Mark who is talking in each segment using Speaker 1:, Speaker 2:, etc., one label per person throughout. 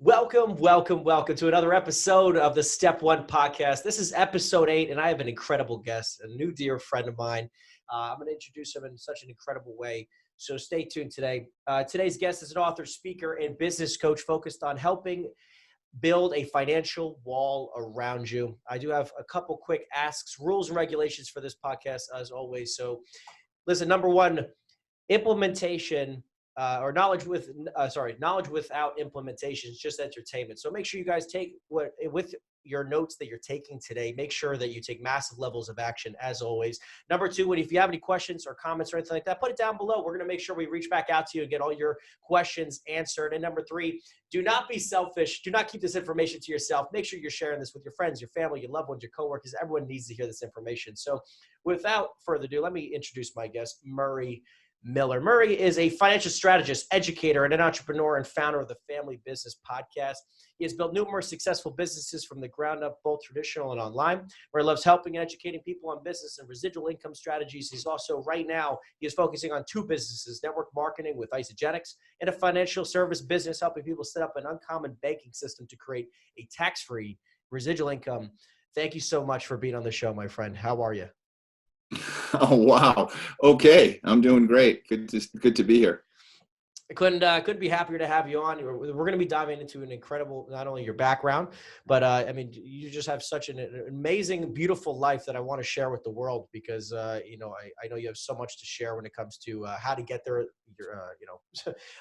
Speaker 1: Welcome to another episode of the Step One podcast. This is episode 8, and I have an incredible guest, a new dear friend of mine. I'm going to introduce him in such an incredible way, so stay tuned today. Today's guest is an author, speaker, and business coach focused on helping build a financial wall around you. I do have a couple quick asks, rules, and regulations for this podcast, as always. So listen, number one, implementation knowledge without implementation is just entertainment. So make sure you guys take with your notes that you're taking today, make sure that you take massive levels of action as always. Number two, if you have any questions or comments or anything like that, put it down below. We're going to make sure we reach back out to you and get all your questions answered. And number three, do not be selfish. Do not keep this information to yourself. Make sure you're sharing this with your friends, your family, your loved ones, your coworkers. Everyone needs to hear this information. So without further ado, let me introduce my guest, Murray Miller. Murray is a financial strategist, educator, and an entrepreneur and founder of the Family Business Podcast. He has built numerous successful businesses from the ground up, both traditional and online, where he loves helping and educating people on business and residual income strategies. He's also, right now, he is focusing on 2 businesses, network marketing with Eisenstein and a financial service business, helping people set up an uncommon banking system to create a tax-free residual income. Thank you so much for being on the show, my friend. How are you?
Speaker 2: Oh, wow. Okay. I'm doing great. Good to be here.
Speaker 1: I couldn't be happier to have you on. We're going to be diving into an incredible, not only your background, but I mean, you just have such an amazing, beautiful life that I want to share with the world because, I know you have so much to share when it comes to how to get there.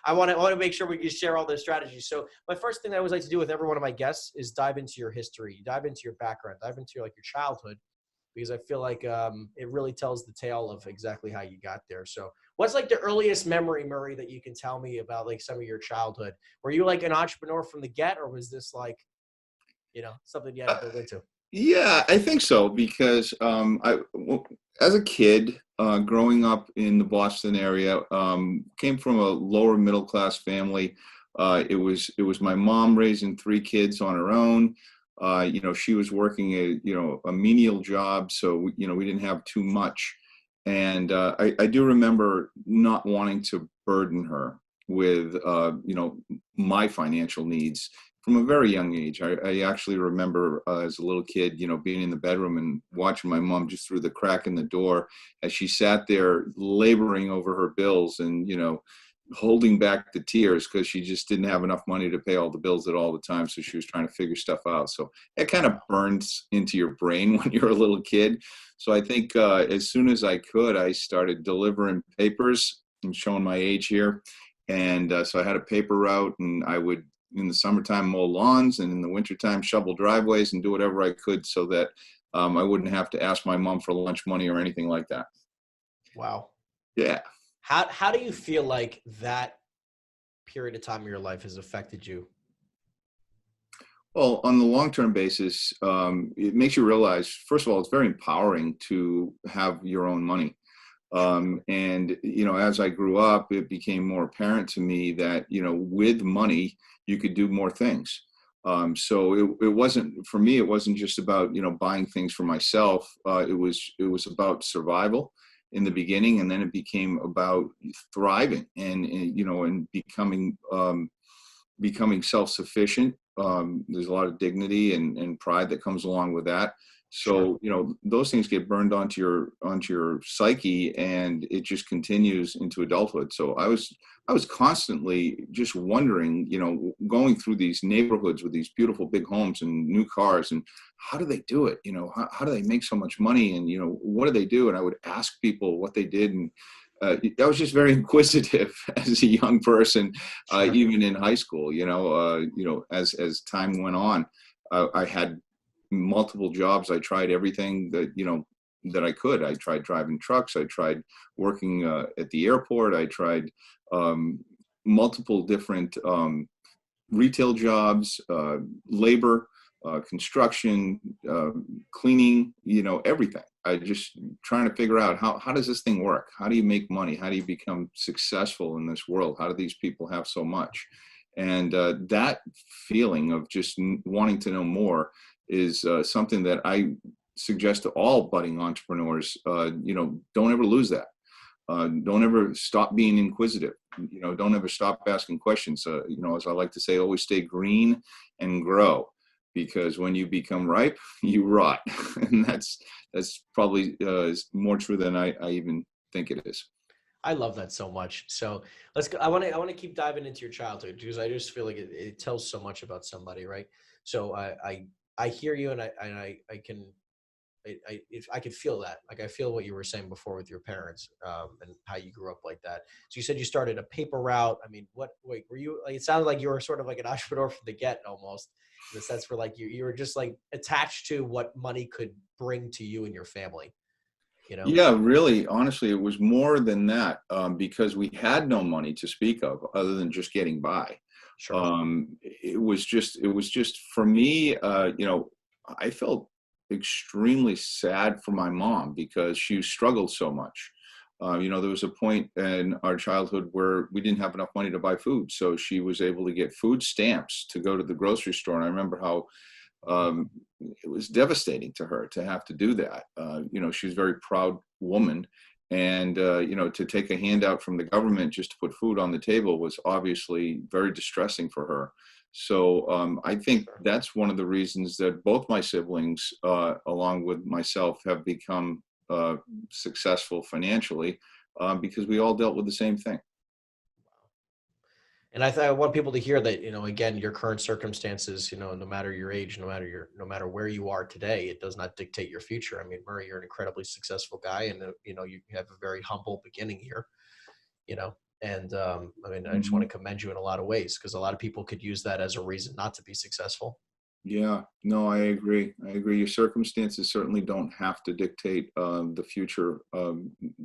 Speaker 1: I want to make sure we can share all those strategies. So my first thing I always like to do with every one of my guests is dive into your history, dive into your background, dive into your childhood, because I feel like it really tells the tale of exactly how you got there. So what's the earliest memory, Murray, that you can tell me about some of your childhood? Were you an entrepreneur from the get, or was this something you had to build into?
Speaker 2: Yeah, I think so because as a kid, growing up in the Boston area, came from a lower middle class family. It was my mom raising 3 kids on her own. She was working a menial job, so we didn't have too much. And I do remember not wanting to burden her with, my financial needs from a very young age. I actually remember as a little kid, being in the bedroom and watching my mom just through the crack in the door as she sat there laboring over her bills and, holding back the tears because she just didn't have enough money to pay all the bills at all the time. So she was trying to figure stuff out. So it kind of burns into your brain when you're a little kid. So I think as soon as I could, I started delivering papers. I'm showing my age here. And so I had a paper route, and I would, in the summertime, mow lawns, and in the wintertime, shovel driveways and do whatever I could so that I wouldn't have to ask my mom for lunch money or anything like that.
Speaker 1: Wow.
Speaker 2: Yeah.
Speaker 1: How do you feel like that period of time in your life has affected you?
Speaker 2: Well, on the long-term basis, it makes you realize, first of all, it's very empowering to have your own money. And, as I grew up, it became more apparent to me that, with money, you could do more things. So it wasn't, for me, it wasn't just about, buying things for myself. It was about survival in the beginning, and then it became about thriving and becoming self-sufficient. There's a lot of dignity and pride that comes along with that. So, those things get burned onto your psyche, and it just continues into adulthood. So I was constantly just wondering, going through these neighborhoods with these beautiful big homes and new cars, and how do they do it? How do they make so much money? And, what do they do? And I would ask people what they did. And I was just very inquisitive as a young person,
Speaker 1: Sure.
Speaker 2: Even in high school, as time went on, I had multiple jobs. I tried everything that I could. I tried driving trucks. I tried working at the airport. I tried multiple different retail jobs, labor, construction, cleaning, everything. I just trying to figure out how does this thing work? How do you make money? How do you become successful in this world? How do these people have so much? And that feeling of just wanting to know more is something that I suggest to all budding entrepreneurs. Don't ever lose that. Don't ever stop being inquisitive. Don't ever stop asking questions. As I like to say, always stay green and grow, because when you become ripe, you rot. And that's probably is more true than I even think it is.
Speaker 1: I love that so much. So let's go. I want to keep diving into your childhood, because I just feel like it tells so much about somebody, right? So I hear you, and I can I could feel that. Like, I feel what you were saying before with your parents, and how you grew up like that. So you said you started a paper route. I mean, wait, were you like, it sounded like you were sort of like an entrepreneur from the get, almost, in the sense where like you were just like attached to what money could bring to you and your family, you know?
Speaker 2: Yeah, really, honestly, it was more than that, because we had no money to speak of other than just getting by.
Speaker 1: Sure.
Speaker 2: It was just for me, I felt extremely sad for my mom because she struggled so much. There was a point in our childhood where we didn't have enough money to buy food, so she was able to get food stamps to go to the grocery store. And I remember how um, it was devastating to her to have to do that. She's a very proud woman, and to take a handout from the government just to put food on the table was obviously very distressing for her. So I think
Speaker 1: Sure.
Speaker 2: that's one of the reasons that both my siblings, along with myself, have become successful financially, because we all dealt with the same thing.
Speaker 1: And I want people to hear that, again, your current circumstances, no matter your age, no matter where you are today, it does not dictate your future. I mean, Murray, you're an incredibly successful guy, and you have a very humble beginning here, you know. And I mean, I just want
Speaker 2: Mhm.
Speaker 1: to commend you in a lot of ways, because a lot of people could use that as a reason not to be successful.
Speaker 2: Yeah, no, I agree. I agree. Your circumstances certainly don't have to dictate the future,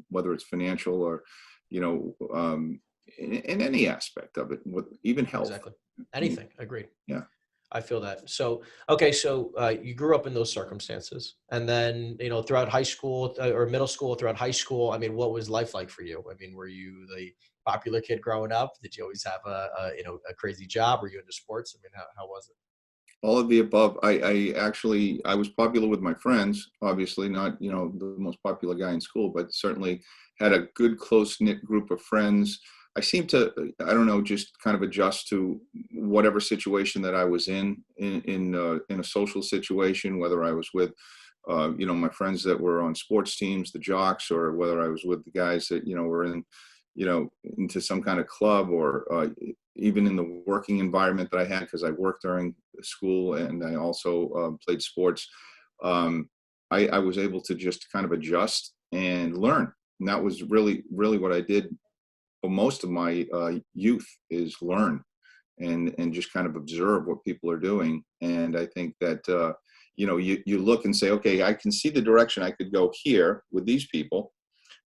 Speaker 2: whether it's financial or, you know, um, in any aspect of it, even health.
Speaker 1: Exactly.
Speaker 2: Mm,
Speaker 1: Anything. Agreed.
Speaker 2: yeah.
Speaker 1: I feel that. So, okay. So you grew up in those circumstances, and then, throughout high school, or middle school, throughout high school, I mean, what was life like for you? I mean, were you the popular kid growing up? Did you always have a crazy job? Were you into sports? I mean, how was it?
Speaker 2: All of the above. I was popular with my friends, obviously not, the most popular guy in school, but certainly had a good close knit group of friends. I seemed to, I don't know, just kind of adjust to whatever situation that I was in a social situation, whether I was with, my friends that were on sports teams, the jocks, or whether I was with the guys that, were in, into some kind of club, or even in the working environment that I had, because I worked during school and I also played sports. Um, I was able to just kind of adjust and learn. And that was really, really what I did for most of my youth, is learn and just kind of observe what people are doing. And I think that, you look and say, okay, I can see the direction I could go here with these people,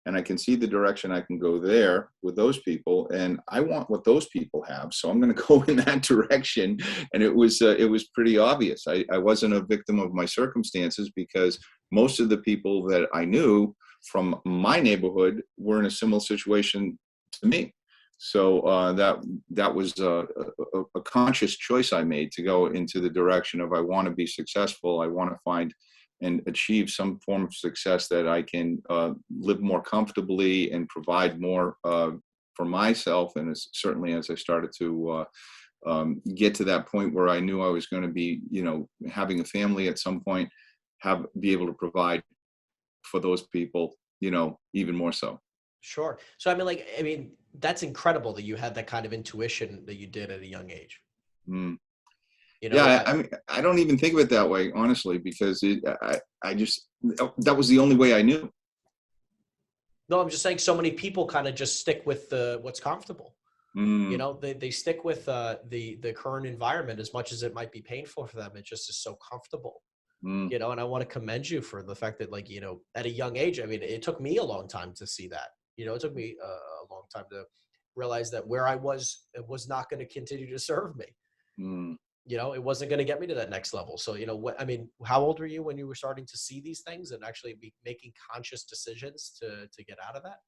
Speaker 2: and I can see the direction I can go there with those people, and I want what those people have, so I'm going to go in that direction. And it was pretty obvious. I wasn't a victim of my circumstances, because most of the people that I knew from my neighborhood were in a similar situation to me. So that was a conscious choice I made, to go into the direction of, I want to be successful. I want to find and achieve some form of success that I can live more comfortably and provide more for myself. And certainly, as I started to get to that point where I knew I was going to be, having a family at some point, be able to provide for those people, even more so.
Speaker 1: Sure. So, I mean, that's incredible that you had that kind of intuition that you did at a young age.
Speaker 2: Mm.
Speaker 1: You know,
Speaker 2: Yeah,
Speaker 1: I,
Speaker 2: I mean, I don't even think of it that way, honestly, because I just, that was the only way I knew.
Speaker 1: no, I'm just saying, so many people kind of just stick with what's comfortable.
Speaker 2: Mm,
Speaker 1: They stick with the current environment, as much as it might be painful for them. It just is so comfortable.
Speaker 2: mm,
Speaker 1: And I want to commend you for the fact that, like, at a young age, I mean, it took me a long time to see that. It took me a long time to realize that where I was, it was not going to continue to serve me.
Speaker 2: mm.
Speaker 1: It wasn't going to get me to that next level. So, I mean, how old were you when you were starting to see these things and actually be making conscious decisions to get out of that?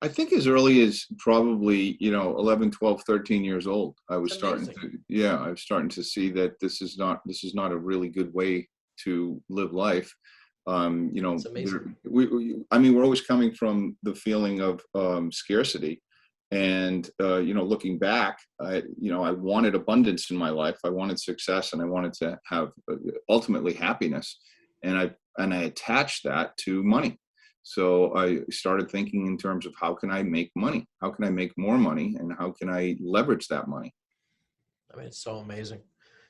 Speaker 2: I think as early as probably, 11, 12, 13 years old,
Speaker 1: It's amazing.
Speaker 2: I was starting to see that this is not a really good way to live life.
Speaker 1: It's amazing.
Speaker 2: I mean, we're always coming from the feeling of scarcity. And, looking back, I wanted abundance in my life. I wanted success, and I wanted to have ultimately happiness. And I attached that to money. So I started thinking in terms of how can I make money? How can I make more money? And how can I leverage that money?
Speaker 1: I mean, it's so amazing.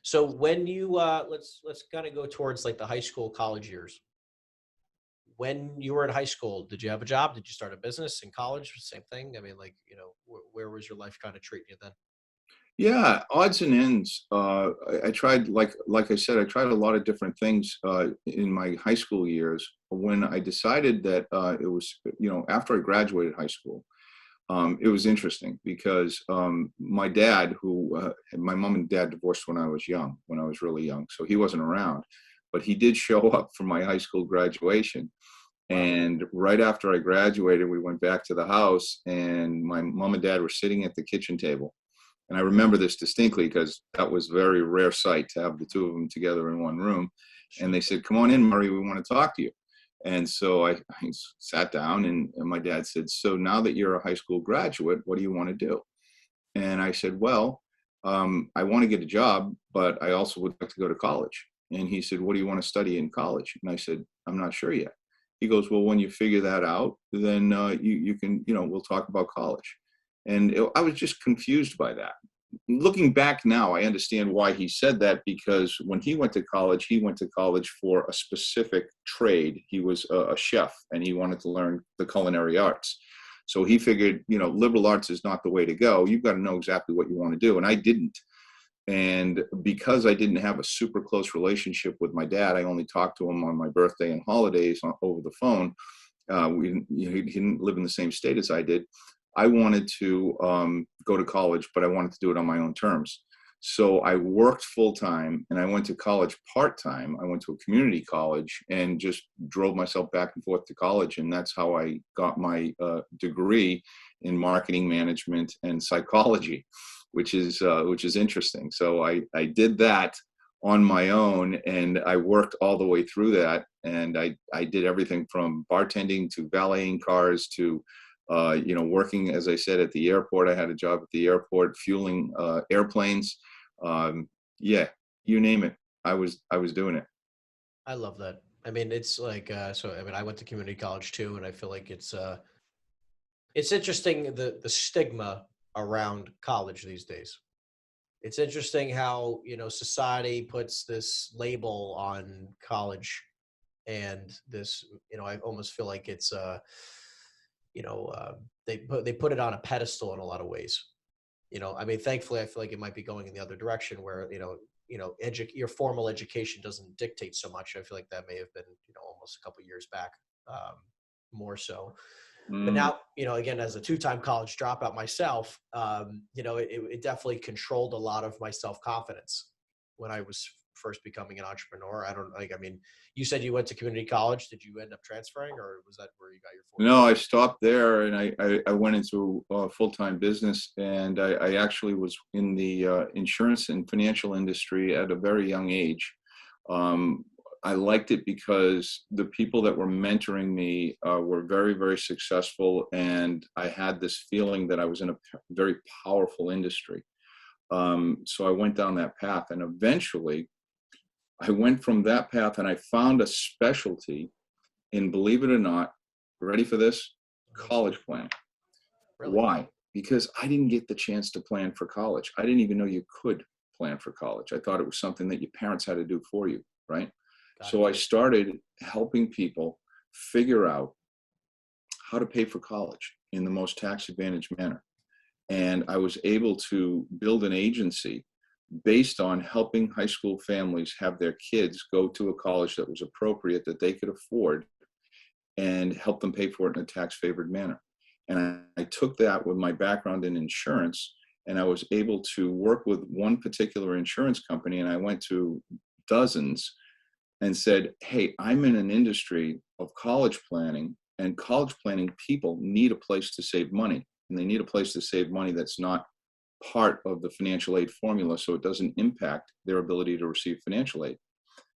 Speaker 1: So when you let's kind of go towards like the high school, college years. When you were in high school, did you have a job? Did you start a business? In college? Same thing. I mean, like, where was your life kind of treating you then?
Speaker 2: Yeah, odds and ends. I tried, like I said, I tried a lot of different things in my high school years. When I decided that it was, after I graduated high school, it was interesting because my dad, my mom and dad divorced when I was young, when I was really young, so he wasn't around, but he did show up for my high school graduation.
Speaker 1: Wow.
Speaker 2: And right after I graduated, we went back to the house, and my mom and dad were sitting at the kitchen table. And I remember this distinctly because that was a very rare sight to have the two of them together in one room. And they said, "Come on in, Murray, we want to talk to you." And so I sat down, and my dad said, "So now that you're a high school graduate, what do you want to do?" And I said, "Well, I want to get a job, but I also would like to go to college." And he said, "What do you want to study in college?" And I said, "I'm not sure yet." He goes, "Well, when you figure that out, then you can, we'll talk about college." And I was just confused by that. Looking back now, I understand why he said that, because when he went to college for a specific trade. He was a chef, and he wanted to learn the culinary arts. So he figured, liberal arts is not the way to go. You've got to know exactly what you want to do. And I didn't. And because I didn't have a super close relationship with my dad, I only talked to him on my birthday and holidays over the phone. He didn't live in the same state as I did. I wanted to go to college, but I wanted to do it on my own terms. So I worked full time, and I went to college part time. I went to a community college and just drove myself back and forth to college. And that's how I got my degree in marketing management and psychology, which is interesting. So I did that on my own, and I worked all the way through that. And I did everything from bartending to valeting cars to working, as I said, at the airport. I had a job at the airport, fueling airplanes. Yeah, you name it. I was doing it.
Speaker 1: I love that. I mean, it's like, so, I mean, I went to community college too, and I feel like it's interesting the stigma around college these days. It's interesting how, society puts this label on college, and this, I almost feel like it's, you know, uh, they put it on a pedestal in a lot of ways. I mean, thankfully, I feel like it might be going in the other direction where, your formal education doesn't dictate so much. I feel like that may have been, almost a couple years back, um, more so. But
Speaker 2: Mm.
Speaker 1: now, again, as a two-time college dropout myself, it definitely controlled a lot of my self-confidence when I was first becoming an entrepreneur. I don't like, I mean, you said you went to community college. Did you end up transferring, or was that where you got your
Speaker 2: No,
Speaker 1: formal?
Speaker 2: I stopped there, and I went into full-time business, and I actually was in the insurance and financial industry at a very young age. Um, I liked it because the people that were mentoring me were very, very successful, and I had this feeling that I was in a very powerful industry. So I went down that path, and eventually I went from that path, and I found a specialty in, believe it or not, ready for this? College planning.
Speaker 1: Really?
Speaker 2: Why? Because I didn't get the chance to plan for college. I didn't even know you could plan for college. I thought it was something that your parents had to do for you, right?
Speaker 1: Got it.
Speaker 2: So I started helping people figure out how to pay for college in the most tax advantaged manner. And I was able to build an agency based on helping high school families have their kids go to a college that was appropriate, that they could afford, and help them pay for it in a tax favored manner. And I took that with my background in insurance, and I was able to work with one particular insurance company. And I went to dozens and said, "Hey, I'm in an industry of college planning, and college planning people need a place to save money. And they need a place to save money that's not part of the financial aid formula, so it doesn't impact their ability to receive financial aid."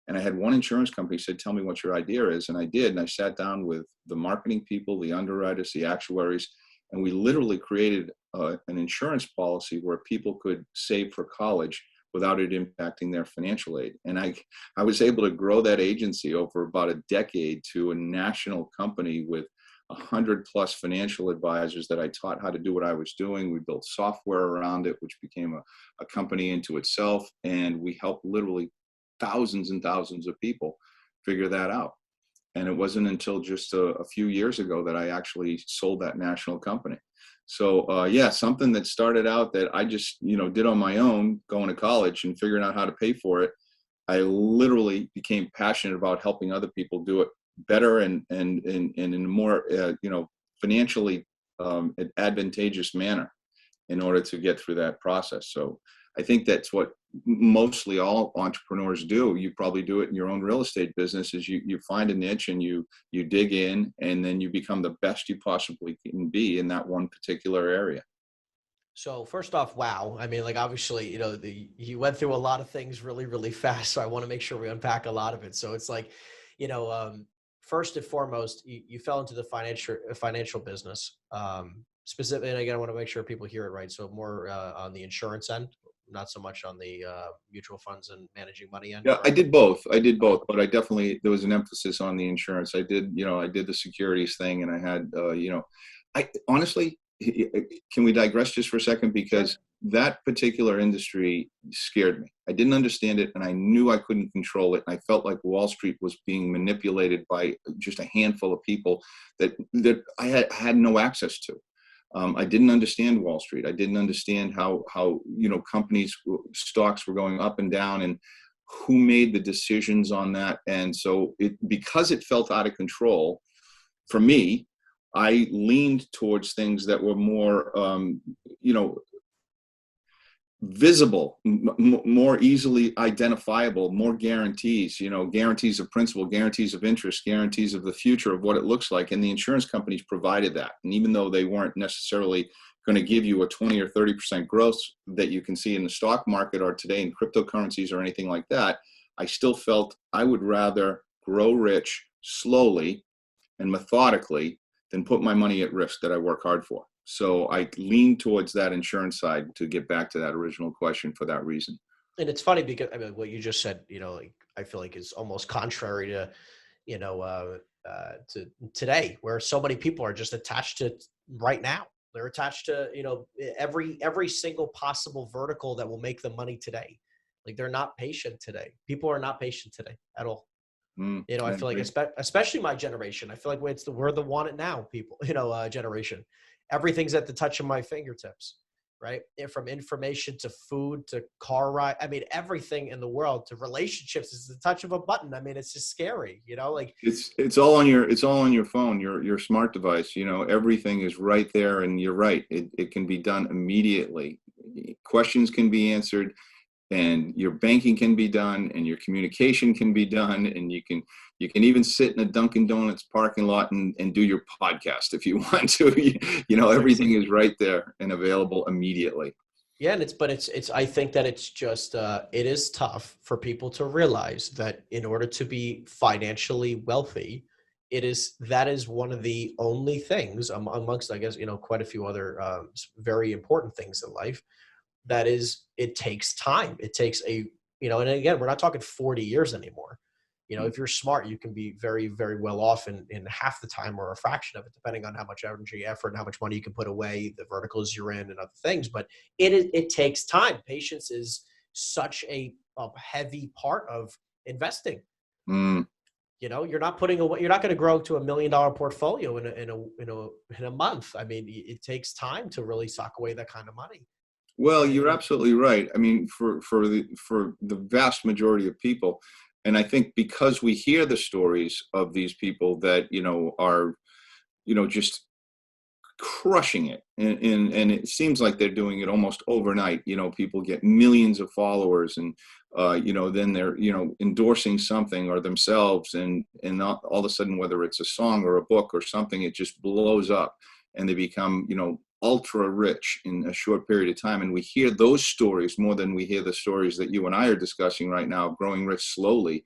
Speaker 2: And I had one insurance company said, tell me what your idea is. And I did. And I sat down with the marketing people, the underwriters, the actuaries, and we literally created an insurance policy where people could save for college without it impacting their financial aid. And I was able to grow that agency over about a decade to a national company with 100+ financial advisors that I taught how to do what I was doing. We built software around it, which became a company into itself. And we helped literally thousands and thousands of people figure that out. And it wasn't until just a few years ago that I actually sold that national company. So yeah, something that started out that I just, did on my own, going to college and figuring out how to pay for it. I literally became passionate about helping other people do it better and in a more, financially advantageous manner in order to get through that process. So I think that's what mostly all entrepreneurs do. You probably do it in your own real estate business, is you find a niche and you dig in, and then you become the best you possibly can be in that one particular area.
Speaker 1: So first off, wow. I mean, like, obviously, you went through a lot of things really, really fast. So I want to make sure we unpack a lot of it. So it's like, first and foremost, you fell into the financial business. Specifically, and again, I want to make sure people hear it right. So more on the insurance end, not so much on the mutual funds and managing money end.
Speaker 2: Yeah, I did both, but there was an emphasis on the insurance. I did the securities thing, and I had, I honestly, can we digress just for a second? Because that particular industry scared me. I didn't understand it, and I knew I couldn't control it. And I felt like Wall Street was being manipulated by just a handful of people that I had no access to. I didn't understand Wall Street. I didn't understand how companies, stocks were going up and down, and who made the decisions on that. And so because it felt out of control for me, I leaned towards things that were more, visible, more easily identifiable, more guarantees, guarantees of principal, guarantees of interest, guarantees of the future of what it looks like. And the insurance companies provided that. And even though they weren't necessarily going to give you a 20 or 30% growth that you can see in the stock market or today in cryptocurrencies or anything like that, I still felt I would rather grow rich slowly and methodically than put my money at risk that I work hard for. So I lean towards that insurance side, to get back to that original question, for that reason.
Speaker 1: And it's funny because what you just said, I feel like is almost contrary to, to today, where so many people are just attached to right now. They're attached to, every single possible vertical that will make them money today. Like, they're not patient today. People are not patient today at all. I feel like, especially my generation, I feel like we're the want it now people, generation. Everything's at the touch of my fingertips, right? From information to food to car ride. I mean, everything in the world to relationships is the touch of a button. I mean, it's just scary, like
Speaker 2: it's all on your phone, your smart device. Everything is right there, and you're right. It can be done immediately. Questions can be answered, and your banking can be done, and your communication can be done, and you can even sit in a Dunkin' Donuts parking lot and do your podcast if you want to. Everything is right there and available immediately.
Speaker 1: Yeah, and it's I think that it's just it is tough for people to realize that in order to be financially wealthy, that is one of the only things amongst, I guess, quite a few other very important things in life. That is, it takes time. It takes and again, we're not talking 40 years anymore. If you're smart, you can be very, very well off in half the time or a fraction of it, depending on how much energy, effort, and how much money you can put away, the verticals you're in, and other things. But it takes time. Patience is such a heavy part of investing. You're not putting away. You're not going to grow to $1 million portfolio in a month. I mean, it takes time to really sock away that kind of money.
Speaker 2: Well, you're absolutely right. I mean, for the vast majority of people, and I think because we hear the stories of these people that are just crushing it, and it seems like they're doing it almost overnight. People get millions of followers, and then they're endorsing something or themselves, and all of a sudden, whether it's a song or a book or something, it just blows up, and they become ultra rich in a short period of time. And we hear those stories more than we hear the stories that you and I are discussing right now, growing rich slowly.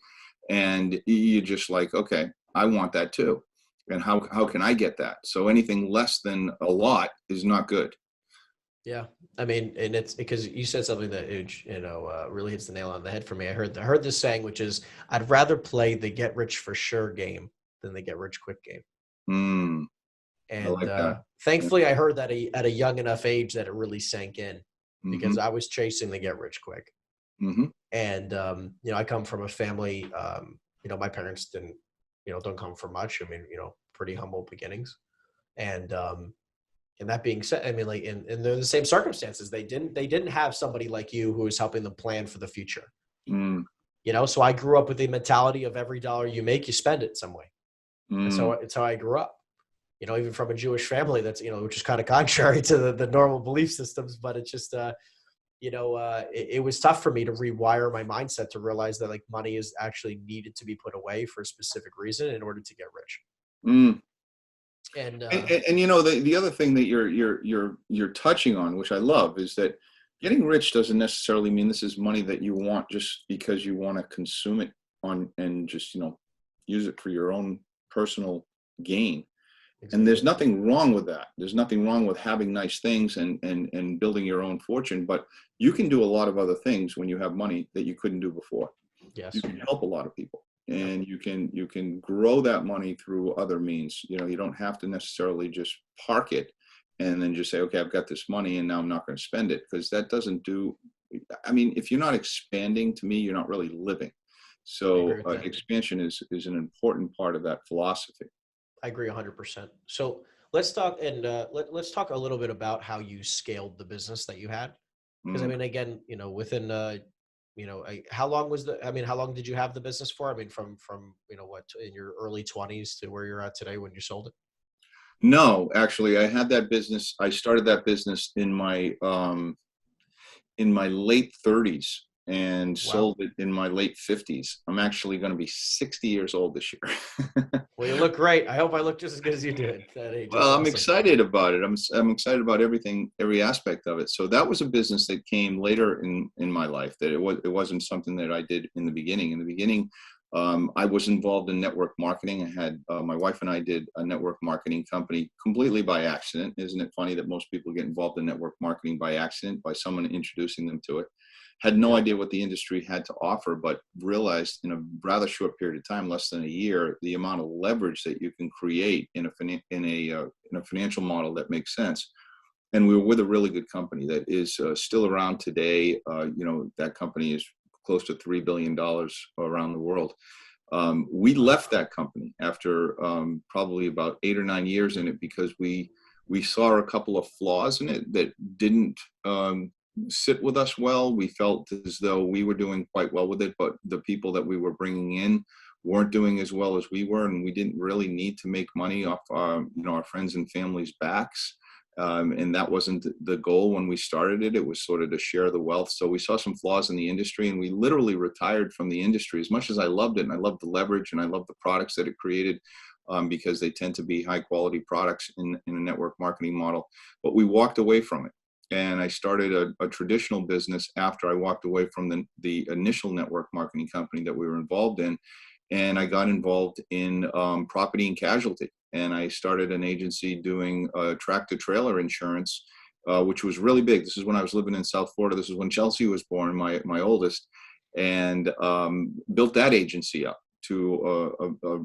Speaker 2: and you're just like, okay, I want that too. And how can I get that? So anything less than a lot is not good.
Speaker 1: Yeah. I mean, and it's because you said something that, really hits the nail on the head for me. I heard this saying, which is, I'd rather play the get rich for sure game than the get rich quick game.
Speaker 2: Mm, I
Speaker 1: And
Speaker 2: like that.
Speaker 1: thankfully, I heard that at a young enough age that it really sank in, because
Speaker 2: Hmm.
Speaker 1: I was chasing the get rich quick.
Speaker 2: Hmm.
Speaker 1: And I come from a family. My parents don't come from much. I mean, pretty humble beginnings. And and that being said, I mean, like, and they're the same circumstances. They didn't have somebody like you who was helping them plan for the future.
Speaker 2: Mm,
Speaker 1: So I grew up with the mentality of every dollar you make, you spend it some way. And so
Speaker 2: mm.
Speaker 1: it's how I grew up. Even from a Jewish family, that's which is kind of contrary to the normal belief systems, but it's just it was tough for me to rewire my mindset to realize that, like, money is actually needed to be put away for a specific reason in order to get rich.
Speaker 2: Mm.
Speaker 1: And
Speaker 2: And the other thing that you're touching on, which I love, is that getting rich doesn't necessarily mean this is money that you want just because you want to consume it on and just use it for your own personal gain. And there's
Speaker 1: exactly.
Speaker 2: nothing wrong with that. There's nothing wrong with having nice things and building your own fortune, but you can do a lot of other things when you have money that you couldn't do before. You
Speaker 1: Yes.
Speaker 2: can help a lot of people,
Speaker 1: Yep.
Speaker 2: and you can grow that money through other means. You don't have to necessarily just park it and then just say, okay, I've got this money and now I'm not going to spend it, because that doesn't do. I mean, if you're not expanding, to me, you're not really living.
Speaker 1: I agree
Speaker 2: So
Speaker 1: with that.
Speaker 2: expansion is an important part of that philosophy.
Speaker 1: I agree 100%. So let's talk, and let's talk a little bit about how you scaled the business that you had. Because I
Speaker 2: Mm.
Speaker 1: mean, again, within how long was the? I mean, how long did you have the business for? I mean, from what, in your early 20s to where you're at today when you sold it?
Speaker 2: No, actually, I had that business. I started that business in my late 30s and
Speaker 1: Wow.
Speaker 2: sold it in my late 50s. I'm actually going to be 60 years old this year.
Speaker 1: Well, you look great. I hope I look just as good as you did at that age. That's
Speaker 2: Well, I'm
Speaker 1: awesome.
Speaker 2: excited about it. I'm excited about everything, every aspect of it. So that was a business that came later in my life. That it wasn't something that I did in the beginning. In the beginning, I was involved in network marketing. I had my wife and I did a network marketing company completely by accident. Isn't it funny that most people get involved in network marketing by accident, by someone introducing them to it? Had no
Speaker 1: Yep.
Speaker 2: idea what the industry had to offer, but realized in a rather short period of time, less than a year, the amount of leverage that you can create in a financial model that makes sense. And we were with a really good company that is still around today. That company is close to $3 billion around the world. We
Speaker 1: Wow.
Speaker 2: left that company after probably about 8 or 9 years in it, because we saw a couple of flaws in it that didn't sit with us well. We felt as though we were doing quite well with it, but the people that we were bringing in weren't doing as well as we were, and we didn't really need to make money off our friends and family's backs. And that wasn't the goal when we started it. It was sort of to share the wealth. So we saw some flaws in the industry, and we literally retired from the industry. As much as I loved it, and I loved the leverage, and I loved the products that it created, because they tend to be high quality products in a network marketing model. But we walked away from it. And I started a traditional business after I walked away from the initial network marketing company that we were involved in. And I got involved in property and casualty. And I started an agency doing tractor trailer insurance, which was really big. This is when I was living in South Florida. This is when Chelsea was born, my oldest, and built that agency up to a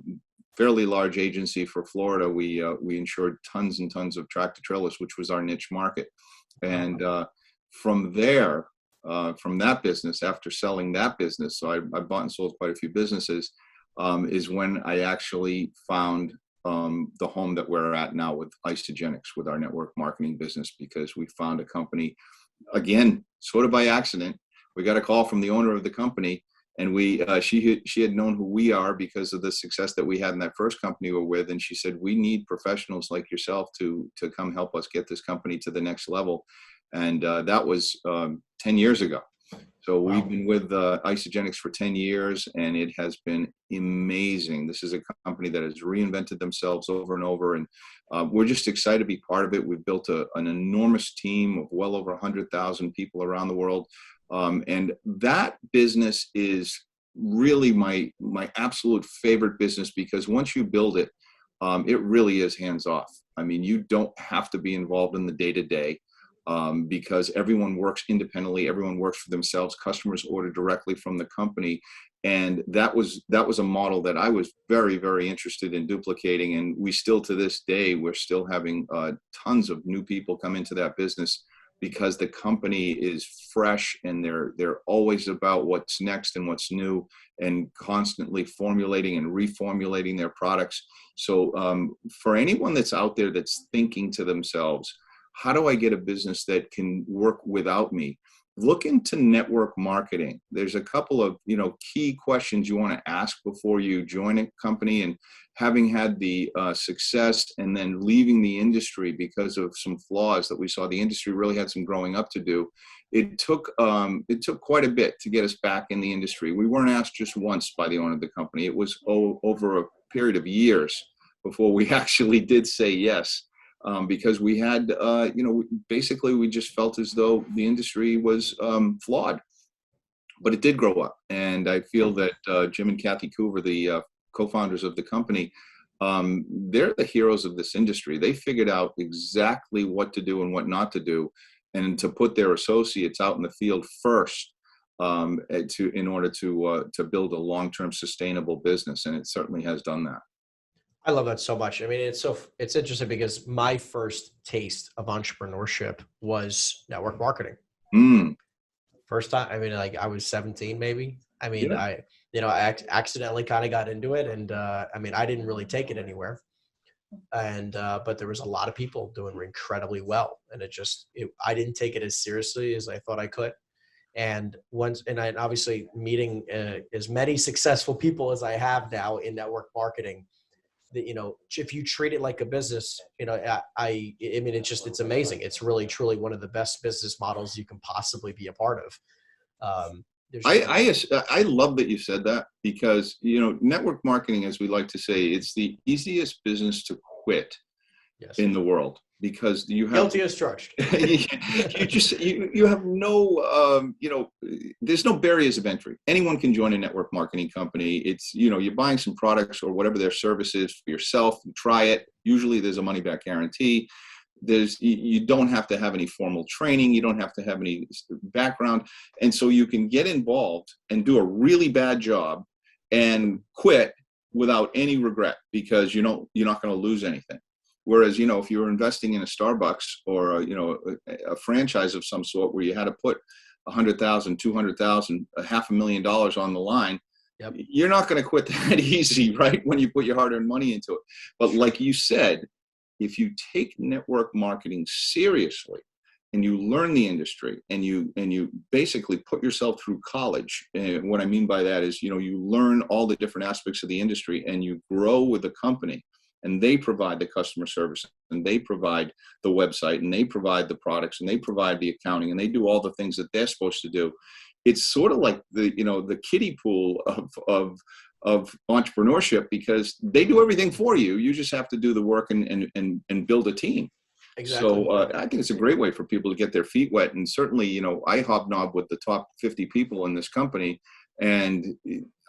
Speaker 2: fairly large agency for Florida. We insured tons and tons of tractor trailers, which was our niche market.
Speaker 1: Wow.
Speaker 2: And from there, from that business, after selling that business, so I bought and sold quite a few businesses, is when I actually found the home that we're at now with Isagenix, with our network marketing business, because we found a company, again, sort of by accident. We got a call from the owner of the company, and she had known who we are because of the success that we had in that first company we were with, and she said, we need professionals like yourself to come help us get this company to the next level. And that was 10 years ago. So we've
Speaker 1: Wow.
Speaker 2: been with Isagenix for 10 years, and it has been amazing. This is a company that has reinvented themselves over and over, and we're just excited to be part of it. We've built an enormous team of well over 100,000 people around the world. And that business is really my absolute favorite business, because once you build it, it really is hands off. I mean, you don't have to be involved in the day to day, because everyone works independently. Everyone works for themselves. Customers order directly from the company. And that was a model that I was very, very interested in duplicating. And we still, to this day, we're still having tons of new people come into that business, because the company is fresh and they're always about what's next and what's new, and constantly formulating and reformulating their products. So for anyone that's out there that's thinking to themselves, how do I get a business that can work without me? Look into network marketing. There's a couple of key questions you want to ask before you join a company. And having had the success and then leaving the industry because of some flaws that we saw, the industry really had some growing up to do. It took quite a bit to get us back in the industry. We weren't asked just once by the owner of the company. It was over a period of years before we actually did say yes. Because we had, basically we just felt as though the industry was flawed, but it did grow up. And I feel that Jim and Kathy Coover, the co-founders of the company, they're the heroes of this industry. They figured out exactly what to do and what not to do, and to put their associates out in the field first, in order to build a long-term sustainable business. And it certainly has done that.
Speaker 1: I love that so much. I mean, it's interesting because my first taste of entrepreneurship was network marketing.
Speaker 2: Mm.
Speaker 1: First time, I mean, like I was 17, maybe. I mean,
Speaker 2: Yeah.
Speaker 1: I accidentally kind of got into it, and I mean, I didn't really take it anywhere. And but there was a lot of people doing incredibly well, and I didn't take it as seriously as I thought I could. And I obviously meeting as many successful people as I have now in network marketing, that if you treat it like a business, I mean, it's amazing. It's really truly one of the best business models you can possibly be a part of.
Speaker 2: I love that you said that, because network marketing, as we like to say, it's the easiest business to quit in the world, because you have
Speaker 1: guilty as charged.
Speaker 2: you have no there's no barriers of entry. Anyone can join a network marketing company. It's you're buying some products or whatever their service is for yourself. You try it. Usually there's a money back guarantee. You don't have to have any formal training. You don't have to have any background, and so you can get involved and do a really bad job and quit without any regret, because you're not going to lose anything. Whereas, if you're investing in a Starbucks or a franchise of some sort, where you had to put $100,000, $200,000, $500,000 on the line,
Speaker 1: yep,
Speaker 2: you're not going to quit that easy, right? When you put your hard-earned money into it. But like you said, if you take network marketing seriously and you learn the industry and you basically put yourself through college, and what I mean by that is, you learn all the different aspects of the industry, and you grow with the company. And they provide the customer service, and they provide the website, and they provide the products, and they provide the accounting, and they do all the things that they're supposed to do. It's sort of like the kiddie pool of entrepreneurship, because they do everything for you. You just have to do the work and build a team.
Speaker 1: exactly.
Speaker 2: So I think it's a great way for people to get their feet wet. And certainly, I hobnob with the top 50 people in this company, and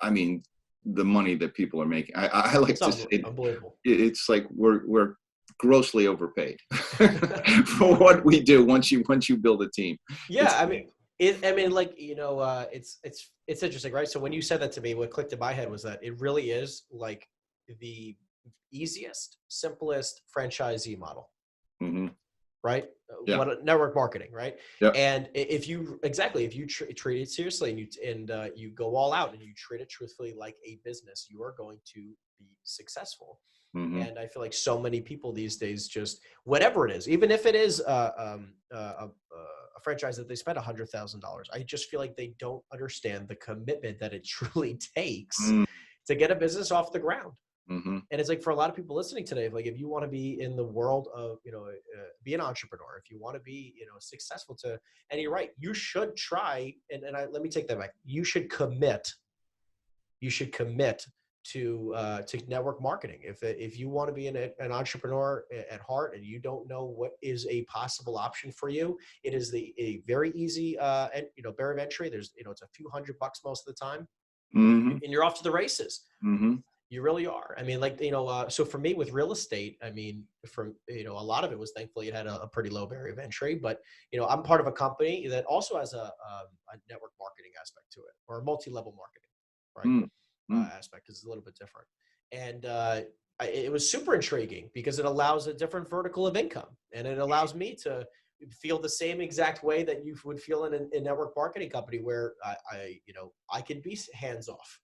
Speaker 2: I mean, the money that people are making, I like to say,
Speaker 1: unbelievable.
Speaker 2: It's like we're grossly overpaid for what we do once you build a team.
Speaker 1: Yeah, I mean, it's interesting, right? So when you said that to me, what clicked in my head was that it really is like the easiest, simplest franchisee model.
Speaker 2: Mm-hmm.
Speaker 1: Right?
Speaker 2: Yeah.
Speaker 1: Network marketing, right?
Speaker 2: Yep.
Speaker 1: And if you treat it seriously and you go all out and you treat it truthfully like a business, you are going to be successful.
Speaker 2: Mm-hmm.
Speaker 1: And I feel like so many people these days, just whatever it is, even if it is a franchise that they spend $100,000, I just feel like they don't understand the commitment that it truly takes to get a business off the ground.
Speaker 2: Mm-hmm.
Speaker 1: And it's like, for a lot of people listening today, like if you want to be in the world of, be an entrepreneur, if you want to be, successful and you're right, you should try. Let me take that back. You should commit to network marketing. If you want to be an entrepreneur at heart and you don't know what is a possible option for you, it is a very easy, barrier of entry. There's, it's a few $100 most of the time.
Speaker 2: Mm-hmm.
Speaker 1: and you're off to the races.
Speaker 2: Mm-hmm.
Speaker 1: You really are. I mean, like, so for me with real estate, I mean, a lot of it was, thankfully it had a pretty low barrier of entry, but, I'm part of a company that also has a network marketing aspect to it, or a multi-level marketing, right?
Speaker 2: Mm-hmm.
Speaker 1: Aspect is a little bit different. And, it was super intriguing because it allows a different vertical of income, and it allows me to feel the same exact way that you would feel in a network marketing company where I can be hands off.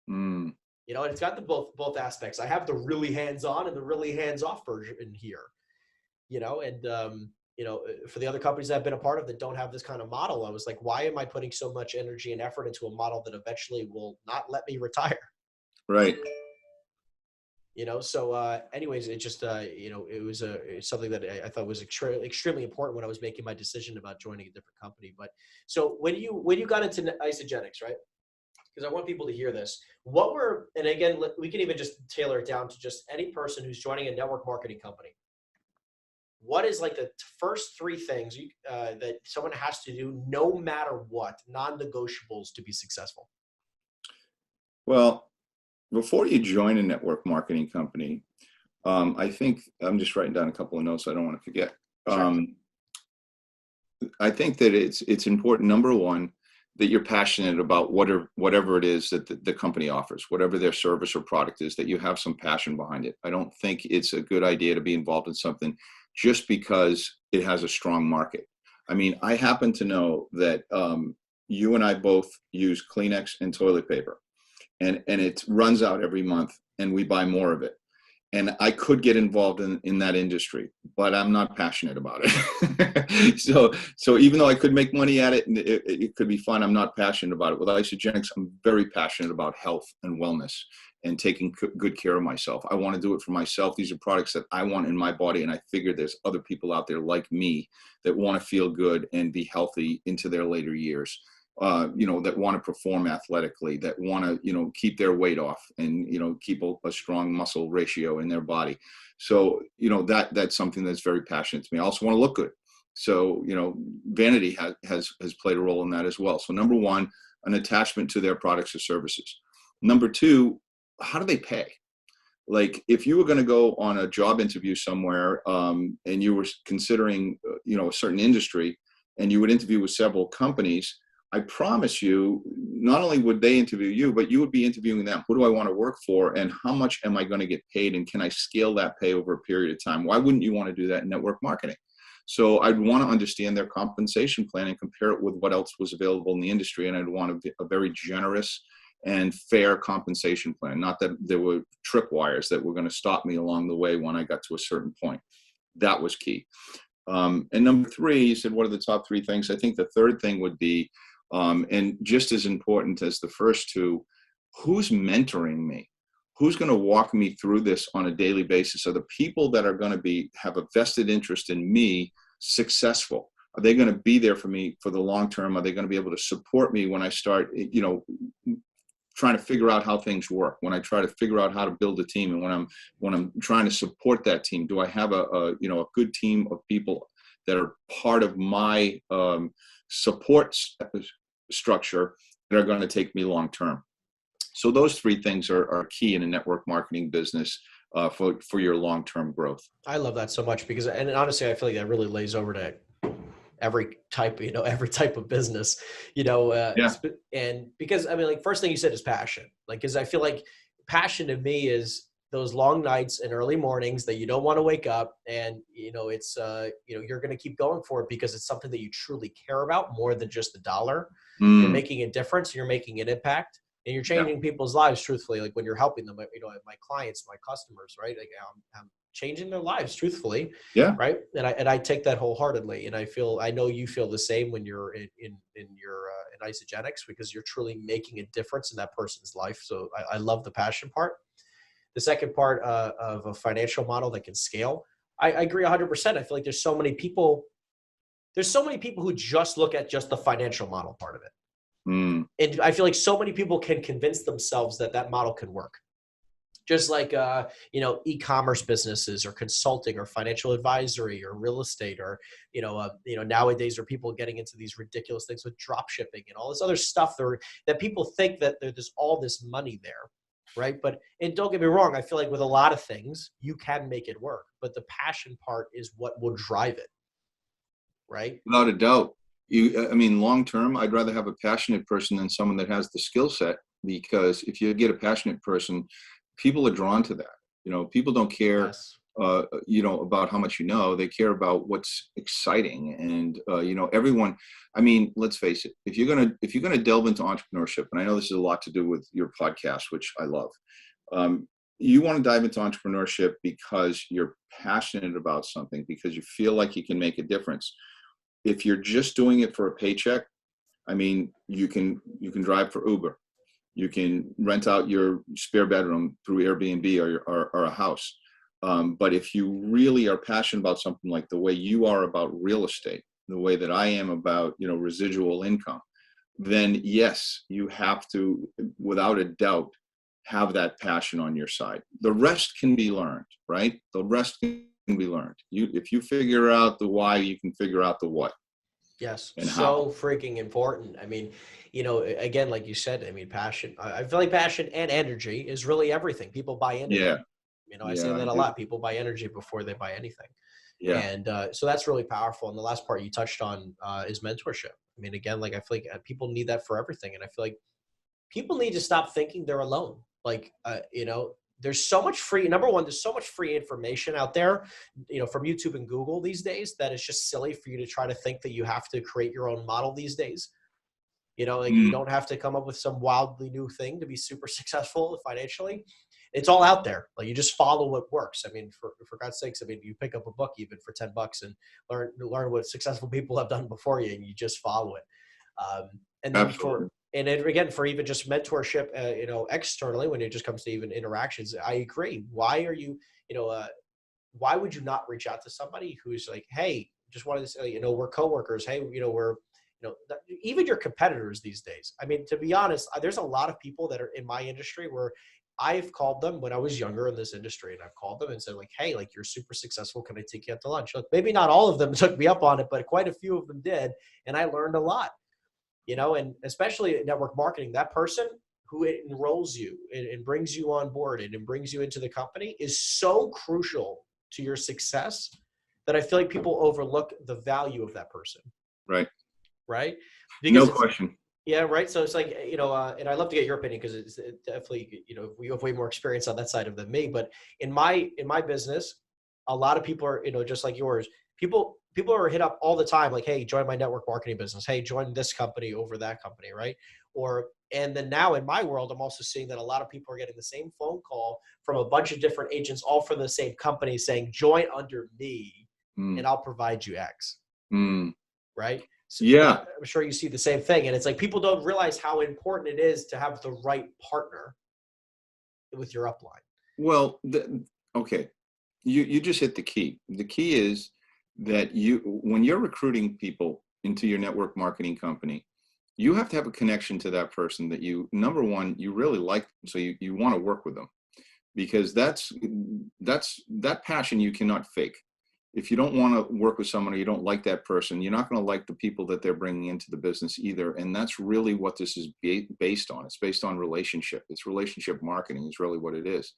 Speaker 2: Mm-hmm.
Speaker 1: And it's got the both aspects. I have the really hands-on and the really hands-off version in here, and for the other companies that I've been a part of that don't have this kind of model, I was like, why am I putting so much energy and effort into a model that eventually will not let me retire?
Speaker 2: Right.
Speaker 1: So anyways, it just, it was something that I thought was extremely important when I was making my decision about joining a different company. But so when you got into Isagenix, right? Because I want people to hear this. And again, we can even just tailor it down to just any person who's joining a network marketing company. What is like the first three things that someone has to do, no matter what, non-negotiables to be successful?
Speaker 2: Well, before you join a network marketing company, I think I'm just writing down a couple of notes I don't want to forget.
Speaker 1: Sure.
Speaker 2: I think that it's important, number one, that you're passionate about whatever it is that the company offers, whatever their service or product is, that you have some passion behind it. I don't think it's a good idea to be involved in something just because it has a strong market. I mean, I happen to know that you and I both use Kleenex and toilet paper, and it runs out every month, and we buy more of it. And I could get involved in that industry, but I'm not passionate about it. So even though I could make money at it and it could be fun, I'm not passionate about it. With Isagenix, I'm very passionate about health and wellness and taking good care of myself. I want to do it for myself. These are products that I want in my body, and I figure there's other people out there like me that want to feel good and be healthy into their later years. That want to perform athletically, that want to, keep their weight off and, keep a strong muscle ratio in their body. So, that's something that's very passionate to me. I also want to look good. So, vanity has played a role in that as well. So number one, an attachment to their products or services. Number two, how do they pay? Like if you were going to go on a job interview somewhere and you were considering, a certain industry, and you would interview with several companies, I promise you, not only would they interview you, but you would be interviewing them. Who do I want to work for, and how much am I going to get paid, and can I scale that pay over a period of time? Why wouldn't you want to do that in network marketing? So I'd want to understand their compensation plan and compare it with what else was available in the industry, and I'd want a very generous and fair compensation plan. Not that there were tripwires that were going to stop me along the way when I got to a certain point. That was key. And number three, you said, what are the top three things? I think the third thing would be, and just as important as the first two, who's mentoring me? Who's going to walk me through this on a daily basis? Are the people that are going to have a vested interest in me successful? Are they going to be there for me for the long term? Are they going to be able to support me when I start, trying to figure out how things work, when I try to figure out how to build a team, and when I'm trying to support that team? Do I have a good team of people that are part of my support structure that are going to take me long term? So those three things are key in a network marketing business for your long term growth.
Speaker 1: I love that so much because, and honestly, I feel like that really lays over to every type of business,
Speaker 2: Yeah.
Speaker 1: and because I mean, like, first thing you said is passion. Like, because I feel like passion to me is those long nights and early mornings that you don't want to wake up, and it's you're going to keep going for it because it's something that you truly care about more than just the dollar. You're making a difference, you're making an impact, and you're changing people's lives. Truthfully, like when you're helping them, my clients, my customers, right? Like I'm changing their lives, truthfully.
Speaker 2: Yeah.
Speaker 1: Right. And I take that wholeheartedly. And I know you feel the same when you're in Isagenix, because you're truly making a difference in that person's life. So I love the passion part. The second part of a financial model that can scale, I agree 100%. I feel like there's so many people who just look at just the financial model part of it. And I feel like so many people can convince themselves that model can work. Just like, e-commerce businesses or consulting or financial advisory or real estate or, nowadays are people getting into these ridiculous things with drop shipping and all this other stuff that people think that there's all this money there. Right. And don't get me wrong. I feel like with a lot of things, you can make it work, but the passion part is what will drive it. Right.
Speaker 2: Without a doubt. Long term, I'd rather have a passionate person than someone that has the skill set, because if you get a passionate person, people are drawn to that. People don't care,
Speaker 1: Yes.
Speaker 2: About how much they care about what's exciting. And, everyone, let's face it, if you're going to delve into entrepreneurship, and I know this is a lot to do with your podcast, which I love, you want to dive into entrepreneurship because you're passionate about something, because you feel like you can make a difference. If you're just doing it for a paycheck, you can drive for Uber. You can rent out your spare bedroom through Airbnb or a house. But if you really are passionate about something like the way you are about real estate, the way that I am about, residual income, then yes, you have to, without a doubt, have that passion on your side. The rest can be learned, right? The rest can be learned. If you figure out the why, you can figure out the what.
Speaker 1: Yes.
Speaker 2: And
Speaker 1: So
Speaker 2: how.
Speaker 1: freaking important. Again, like you said, passion, I feel like passion and energy is really everything. People buy energy.
Speaker 2: Yeah.
Speaker 1: I say
Speaker 2: Yeah, I
Speaker 1: that a
Speaker 2: do.
Speaker 1: lot. People buy energy before they buy anything.
Speaker 2: Yeah.
Speaker 1: And so that's really powerful. And the last part you touched on is mentorship. Again, like I feel like people need that for everything. And I feel like people need to stop thinking they're alone. There's so much there's so much free information out there, from YouTube and Google these days, that it's just silly for you to try to think that you have to create your own model these days. You don't have to come up with some wildly new thing to be super successful financially. It's all out there. Like, you just follow what works. For God's sakes, you pick up a book even for $10 and learn what successful people have done before you, and you just follow it. And then
Speaker 2: Absolutely.
Speaker 1: and then again, for even just mentorship, externally, when it just comes to even interactions, I agree. Why are you, why would you not reach out to somebody who's like, hey, just wanted to say, we're coworkers. Hey, we're, even your competitors these days. To be honest, there's a lot of people that are in my industry where I've called them when I was younger in this industry, and I've called them and said, like, hey, like, you're super successful. Can I take you out to lunch? Look, maybe not all of them took me up on it, but quite a few of them did. And I learned a lot. And especially at network marketing, that person who enrolls you and brings you on board and brings you into the company is so crucial to your success that I feel like people overlook the value of that person.
Speaker 2: Right.
Speaker 1: Right.
Speaker 2: No question.
Speaker 1: Yeah. Right. So it's like, and I'd love to get your opinion, because it's definitely, we have way more experience on that side of than me. But in my business, a lot of people are, just like yours, people are hit up all the time, like, hey, join my network marketing business. Hey, join this company over that company. Right. And then now in my world, I'm also seeing that a lot of people are getting the same phone call from a bunch of different agents, all from the same company, saying, join under me and I'll provide you X. Right. So,
Speaker 2: yeah.
Speaker 1: I'm sure you see the same thing. And it's like, people don't realize how important it is to have the right partner with your upline.
Speaker 2: Well, okay. You just hit the key. The key is that when you're recruiting people into your network marketing company, you have to have a connection to that person that number one, you really like, so you want to work with them, because that passion you cannot fake. If you don't want to work with someone, or you don't like that person, you're not going to like the people that they're bringing into the business either. And that's really what this is based on. It's based on relationship. It's relationship marketing is really what it is.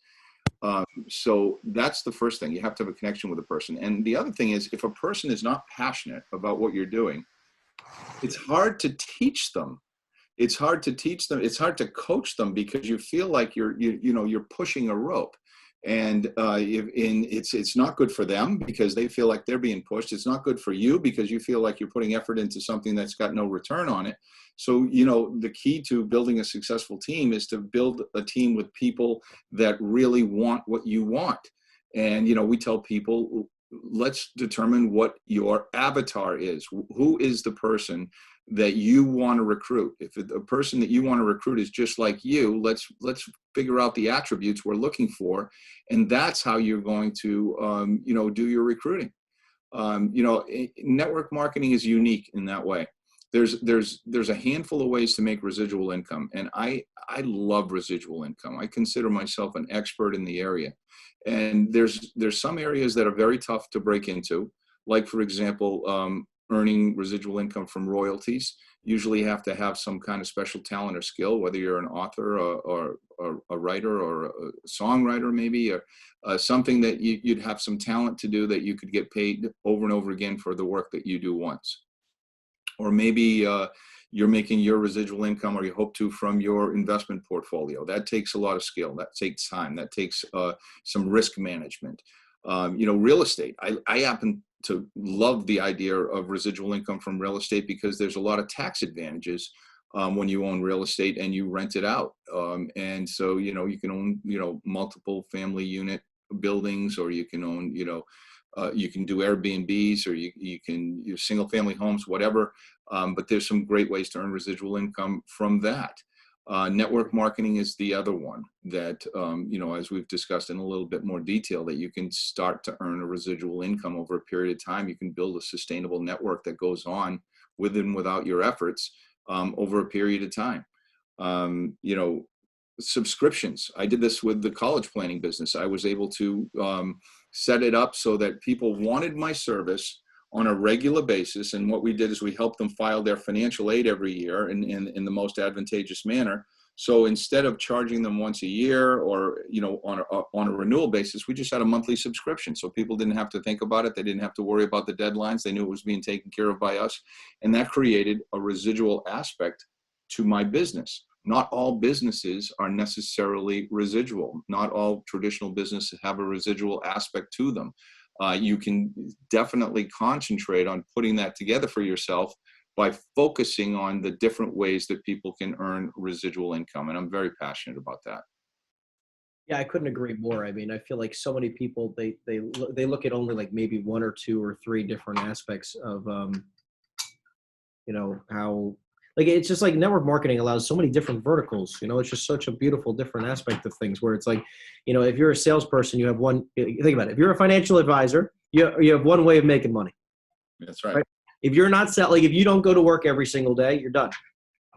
Speaker 2: So that's the first thing. You have to have a connection with a person. And the other thing is, if a person is not passionate about what you're doing, it's hard to teach them. It's hard to teach them. It's hard to coach them, because you feel like you're pushing a rope. And it's not good for them, because they feel like they're being pushed. It's not good for you, because you feel like you're putting effort into something that's got no return on it. So, the key to building a successful team is to build a team with people that really want what you want. And, we tell people, let's determine what your avatar is. Who is the person that you want to recruit? If the person that you want to recruit is just like you, let's figure out the attributes we're looking for, and that's how you're going to do your recruiting. Network marketing is unique in that way. there's a handful of ways to make residual income, and I love residual income. I consider myself an expert in the area, and there's some areas that are very tough to break into, like for example, earning residual income from royalties. Usually you have to have some kind of special talent or skill, whether you're an author or a writer or a songwriter maybe, or something that you'd have some talent to do that you could get paid over and over again for the work that you do once. Or maybe you're making your residual income, or you hope to, from your investment portfolio. That takes a lot of skill. That takes time. That takes some risk management. Real estate. I happen to love the idea of residual income from real estate because there's a lot of tax advantages when you own real estate and you rent it out. And so, you can own, multiple family unit buildings, or you can own, you can do Airbnbs, or you can use single family homes, whatever. But there's some great ways to earn residual income from that. Network marketing is the other one that, as we've discussed in a little bit more detail, that you can start to earn a residual income over a period of time. You can build a sustainable network that goes on with and without your efforts over a period of time. Subscriptions. I did this with the college planning business. I was able to set it up so that people wanted my service on a regular basis. And what we did is we helped them file their financial aid every year in the most advantageous manner. So instead of charging them once a year or, on a renewal basis, we just had a monthly subscription. So people didn't have to think about it. They didn't have to worry about the deadlines. They knew it was being taken care of by us. And that created a residual aspect to my business. Not all businesses are necessarily residual. Not all traditional businesses have a residual aspect to them. You can definitely concentrate on putting that together for yourself by focusing on the different ways that people can earn residual income. And I'm very passionate about that.
Speaker 1: Yeah, I couldn't agree more. I mean, I feel like so many people, they look at only like maybe one or two or three different aspects of, how, like, it's just like network marketing allows so many different verticals. It's just such a beautiful different aspect of things where it's like, if you're a salesperson, you have one, think about it. If you're a financial advisor, you have one way of making money.
Speaker 2: That's right.
Speaker 1: If you're not selling, if you don't go to work every single day, you're done.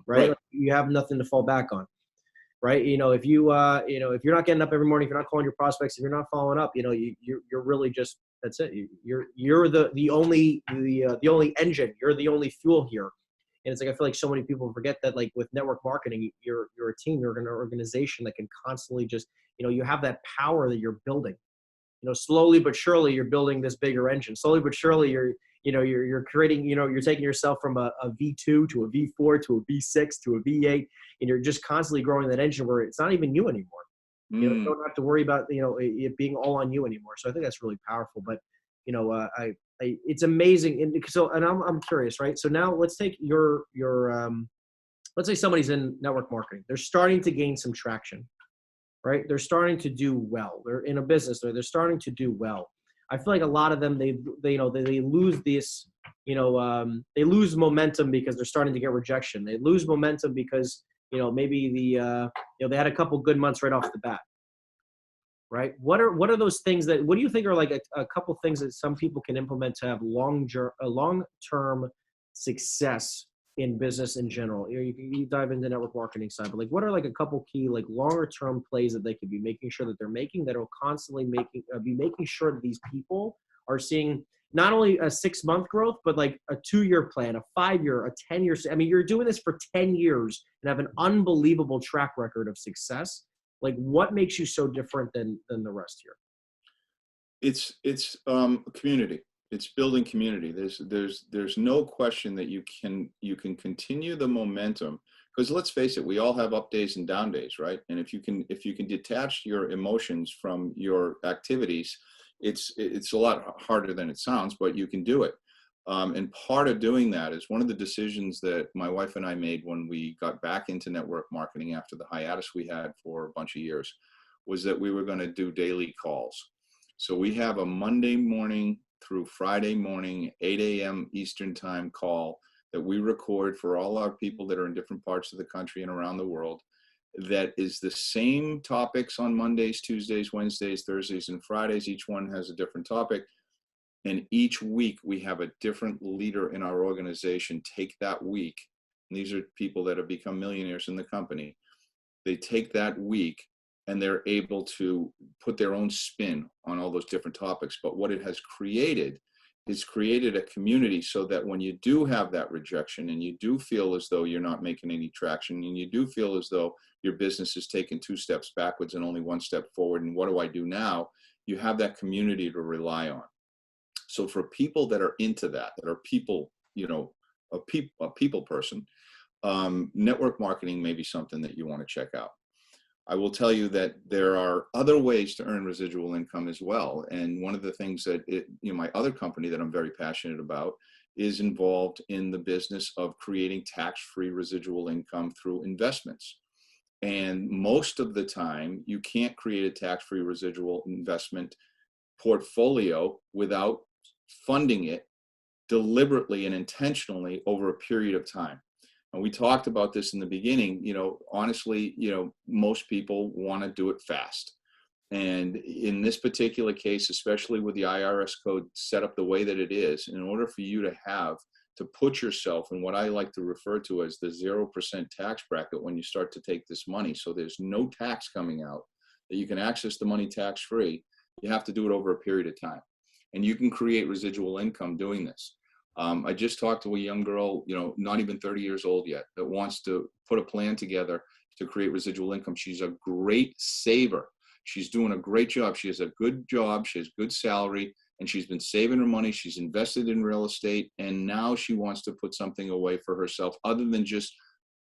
Speaker 1: Right? Like, you have nothing to fall back on. Right. If if you're not getting up every morning, if you're not calling your prospects, if you're not following up, you're really just, that's it. You're the only engine, you're the only fuel here. And it's like, I feel like so many people forget that, like, with network marketing, you're a team, you're an organization that can constantly just, you have that power that you're building, slowly but surely you're building this bigger engine. Slowly but surely you're creating, you're taking yourself from a V2 to a V4 to a V6 to a V8, and you're just constantly growing that engine where it's not even you anymore. You don't have to worry about, it being all on you anymore. So I think that's really powerful. But, it's amazing. And I'm curious, right? So now let's take your let's say somebody's in network marketing. They're starting to gain some traction, right? They're starting to do well. They're in a business. They're starting to do well. I feel like a lot of them, they lose this, they lose momentum because they're starting to get rejection. They lose momentum because, maybe they had a couple good months right off the bat. Right. What are those things what do you think are like a couple things that some people can implement to have long-term success in business in general? You dive into network marketing side, but like, what are like a couple key, like, longer term plays that they could be making sure that they're making, that will constantly be making sure that these people are seeing not only a 6-month growth, but like a 2-year plan, a 5-year, a 10-year. I mean, you're doing this for 10 years and have an unbelievable track record of success. Like, what makes you so different than the rest here?
Speaker 2: It's community. It's building community. There's no question that you can continue the momentum, because let's face it, we all have up days and down days, right? And if you can detach your emotions from your activities, it's a lot harder than it sounds, but you can do it. And part of doing that is one of the decisions that my wife and I made when we got back into network marketing after the hiatus we had for a bunch of years, was that we were going to do daily calls. So we have a Monday morning through Friday morning, 8 a.m. Eastern time call that we record for all our people that are in different parts of the country and around the world. That is the same topics on Mondays, Tuesdays, Wednesdays, Thursdays, and Fridays. Each one has a different topic. And each week we have a different leader in our organization take that week. And these are people that have become millionaires in the company. They take that week and they're able to put their own spin on all those different topics. But what it has created is created a community so that when you do have that rejection and you do feel as though you're not making any traction and you do feel as though your business is taking 2 steps backwards and only 1 step forward, and what do I do now? You have that community to rely on. So for people that are into that are people, a people person, network marketing may be something that you want to check out. I will tell you that there are other ways to earn residual income as well. And one of the things that my other company that I'm very passionate about is involved in the business of creating tax-free residual income through investments. And most of the time, you can't create a tax-free residual investment portfolio without funding it deliberately and intentionally over a period of time. And we talked about this in the beginning. Honestly, most people want to do it fast. And in this particular case, especially with the IRS code set up the way that it is, in order for you to put yourself in what I like to refer to as the 0% tax bracket when you start to take this money, so there's no tax coming out, that you can access the money tax-free, you have to do it over a period of time. And you can create residual income doing this. I just talked to a young girl, not even 30 years old yet, that wants to put a plan together to create residual income. She's a great saver. She's doing a great job. She has a good job. She has good salary, and she's been saving her money. She's invested in real estate, and now she wants to put something away for herself other than just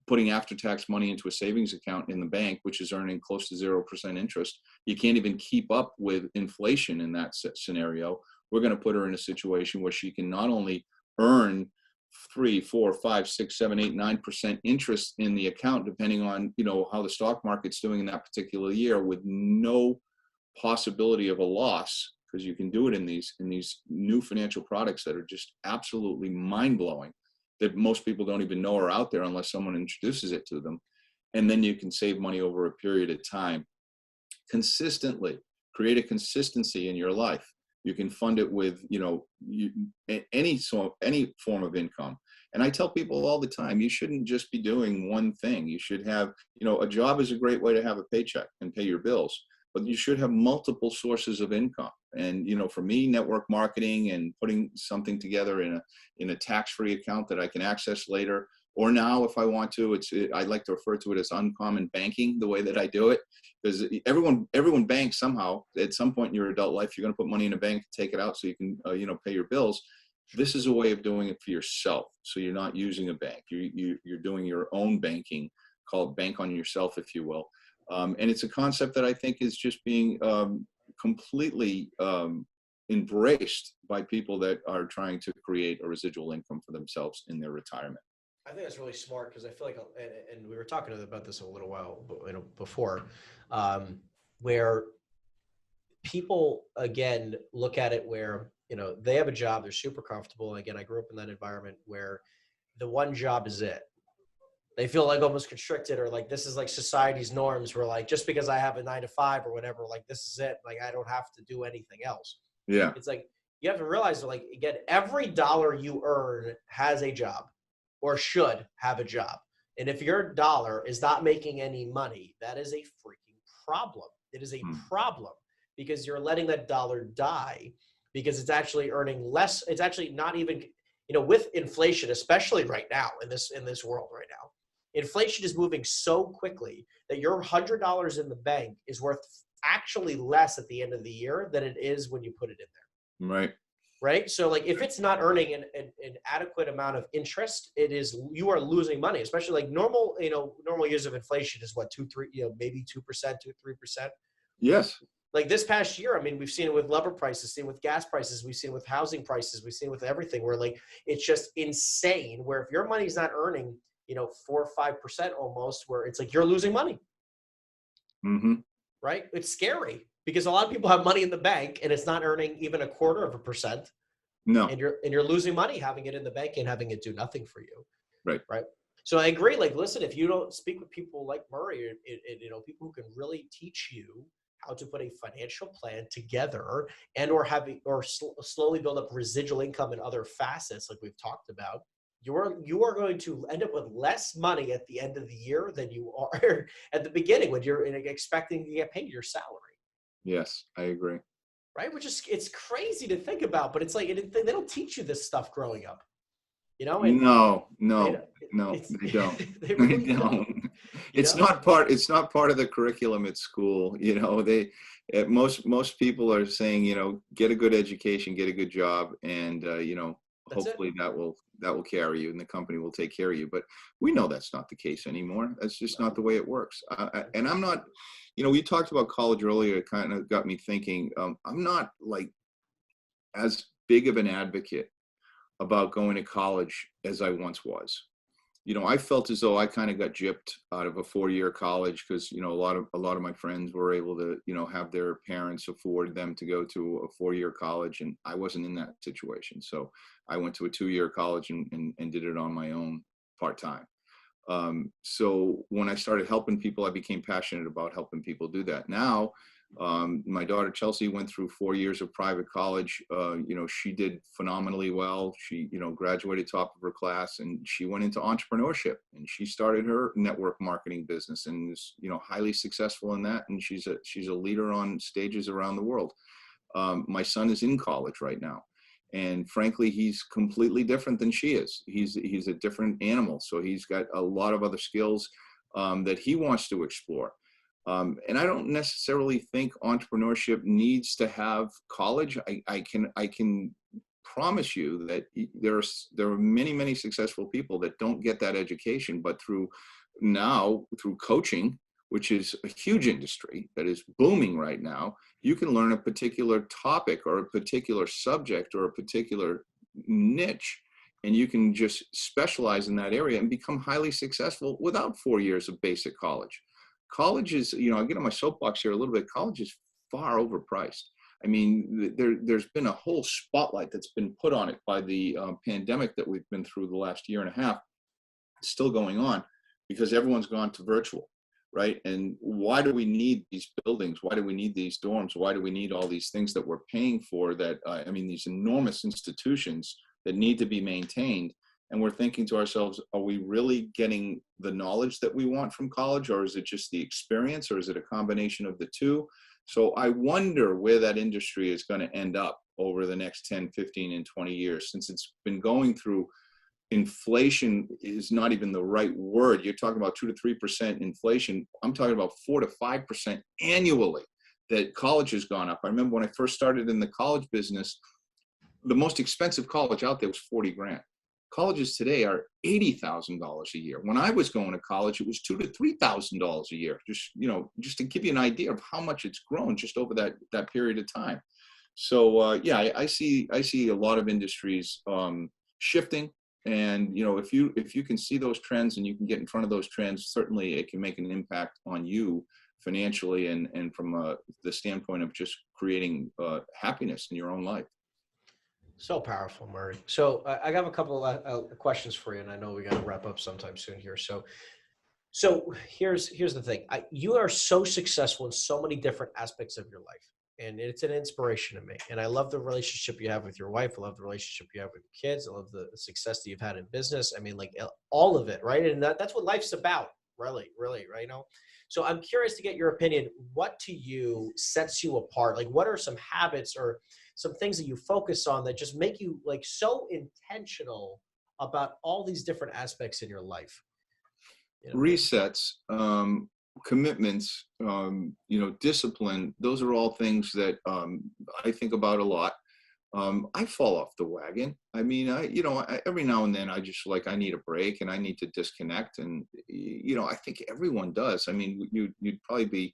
Speaker 2: putting after-tax money into a savings account in the bank, which is earning close to 0% interest. You can't even keep up with inflation in that scenario. We're going to put her in a situation where she can not only earn 3, 4, 5, 6, 7, 8, 9% interest in the account, depending on how the stock market's doing in that particular year, with no possibility of a loss, because you can do it in these new financial products that are just absolutely mind-blowing, that most people don't even know are out there unless someone introduces it to them. And then you can save money over a period of time. Consistently create a consistency in your life. You can fund it with any form of income. And I tell people all the time, you shouldn't just be doing one thing. You should have, a job is a great way to have a paycheck and pay your bills, but you should have multiple sources of income. And for me, network marketing and putting something together in a tax-free account that I can access later, or now if I want to, I like to refer to it as uncommon banking, the way that I do it, because everyone banks somehow. At some point in your adult life, you're going to put money in a bank, take it out so you can pay your bills. This is a way of doing it for yourself. So you're not using a bank. You're doing your own banking, called bank on yourself, if you will. And it's a concept that I think is just being completely embraced by people that are trying to create a residual income for themselves in their retirement.
Speaker 1: I think that's really smart, because I feel like, and we were talking about this a little while before, where people, again, look at it where, they have a job, they're super comfortable. And again, I grew up in that environment where the one job is it. They feel like almost constricted, or like this is like society's norms, where like, just because I have a 9 to 5 or whatever, like this is it. Like I don't have to do anything else.
Speaker 2: Yeah.
Speaker 1: It's like, you have to realize that, like, again, every dollar you earn has a job, or should have a job. And if your dollar is not making any money, that is a freaking problem. It is a problem, because you're letting that dollar die, because it's actually earning less. It's actually not even, with inflation, especially right now in this world right now, inflation is moving so quickly that your $100 in the bank is worth actually less at the end of the year than it is when you put it in there. Right. So like, if it's not earning an adequate amount of interest, you are losing money, especially like normal years of inflation is what, 2, 3, maybe 2%, 2, 3%.
Speaker 2: Yes.
Speaker 1: Like this past year, I mean, we've seen it with lumber prices, seen it with gas prices, we've seen it with housing prices, we've seen it with everything, where like, it's just insane, where if your money's not earning, 4 or 5% almost, where it's like you're losing money.
Speaker 2: Mm-hmm.
Speaker 1: Right. It's scary, because a lot of people have money in the bank and it's not earning even 1/4%.
Speaker 2: No.
Speaker 1: And you're losing money having it in the bank and having it do nothing for you.
Speaker 2: Right.
Speaker 1: So I agree. Like, listen, if you don't speak with people like Murray, people who can really teach you how to put a financial plan together and or slowly build up residual income in other facets like we've talked about, you are going to end up with less money at the end of the year than you are at the beginning when you're expecting to get paid your salary.
Speaker 2: Yes, I agree.
Speaker 1: Right? Which is, it's crazy to think about, but it's like, they don't teach you this stuff growing up, you know? And
Speaker 2: No,
Speaker 1: they,
Speaker 2: they don't.
Speaker 1: they
Speaker 2: They
Speaker 1: really don't,
Speaker 2: don't.
Speaker 1: you
Speaker 2: It's
Speaker 1: know?
Speaker 2: not part of the curriculum at school. You know, most people are saying, you know, get a good education, get a good job, and you know,
Speaker 1: That's it.
Speaker 2: hopefully that will carry you, and the company will take care of you. But we know that's not the case anymore. That's just not the way it works. And I'm not, you know, we talked about college earlier. It kind of got me thinking. I'm not like as big of an advocate about going to college as I once was. You know, I felt as though I kind of got gypped out of a 4-year college because, you know, a lot of my friends were able to, you know, have their parents afford them to go to a 4-year college, and I wasn't in that situation. So I went to a 2-year college and did it on my own part-time. So when I started helping people, I became passionate about helping people do that. Now, my daughter Chelsea went through 4 years of private college. You know, she did phenomenally well. She, you know, graduated top of her class, and she went into entrepreneurship, and she started her network marketing business, and is, you know, highly successful in that. And she's a leader on stages around the world. My son is in college right now, and frankly, he's completely different than she is. He's a different animal, so he's got a lot of other skills that he wants to explore. And I don't necessarily think entrepreneurship needs to have college. I can promise you that there are many successful people that don't get that education, but through coaching, which is a huge industry that is booming right now, you can learn a particular topic or a particular subject or a particular niche, and you can just specialize in that area and become highly successful without 4 years of basic college. College is, you know, I'll get on my soapbox here a little bit. College is far overpriced. I mean, there's been a whole spotlight that's been put on it by the pandemic that we've been through the last year and a half. It's still going on because everyone's gone to virtual, right? And why do we need these buildings? Why do we need these dorms? Why do we need all these things that we're paying for that, I mean, these enormous institutions that need to be maintained? And we're thinking to ourselves, are we really getting the knowledge that we want from college, or is it just the experience, or is it a combination of the two? So I wonder where that industry is going to end up over the next 10, 15, and 20 years, since it's been going through inflation is not even the right word. You're talking about 2 to 3% inflation. I'm talking about 4 to 5% annually that college has gone up. I remember when I first started in the college business, the most expensive college out there was 40 grand. Colleges today are $80,000 a year. When I was going to college, it was $2,000 to $3,000 a year. Just to give you an idea of how much it's grown just over that period of time. So yeah, I see a lot of industries shifting, and you know, if you can see those trends and you can get in front of those trends, certainly it can make an impact on you financially and from the standpoint of just creating happiness in your own life.
Speaker 1: So powerful, Murray. So I have a couple of questions for you, and I know we got to wrap up sometime soon here. So here's the thing. You are so successful in so many different aspects of your life, and it's an inspiration to me. And I love the relationship you have with your wife. I love the relationship you have with your kids. I love the success that you've had in business. I mean, like all of it, right? And that's what life's about, really, right? You know? So I'm curious to get your opinion. What to you sets you apart? Like, what are some habits or some things that you focus on that just make you like so intentional about all these different aspects in your life? You know?
Speaker 2: Resets, commitments, you know, discipline. Those are all things that I think about a lot. I fall off the wagon. I mean, every now and then I I need a break and I need to disconnect. And, you know, I think everyone does. I mean, you'd probably be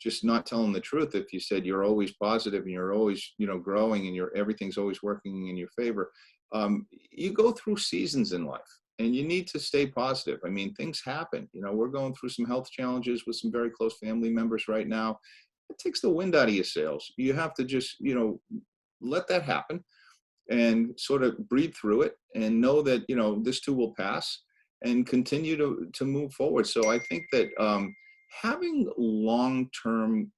Speaker 2: just not telling the truth if you said you're always positive and you're always, you know, growing and everything's always working in your favor. You go through seasons in life and you need to stay positive. I mean, things happen. You know, we're going through some health challenges with some very close family members right now. It takes the wind out of your sails. You have to just, you know, let that happen and sort of breathe through it and know that, you know, this too will pass and continue to move forward. So I think that, having long-term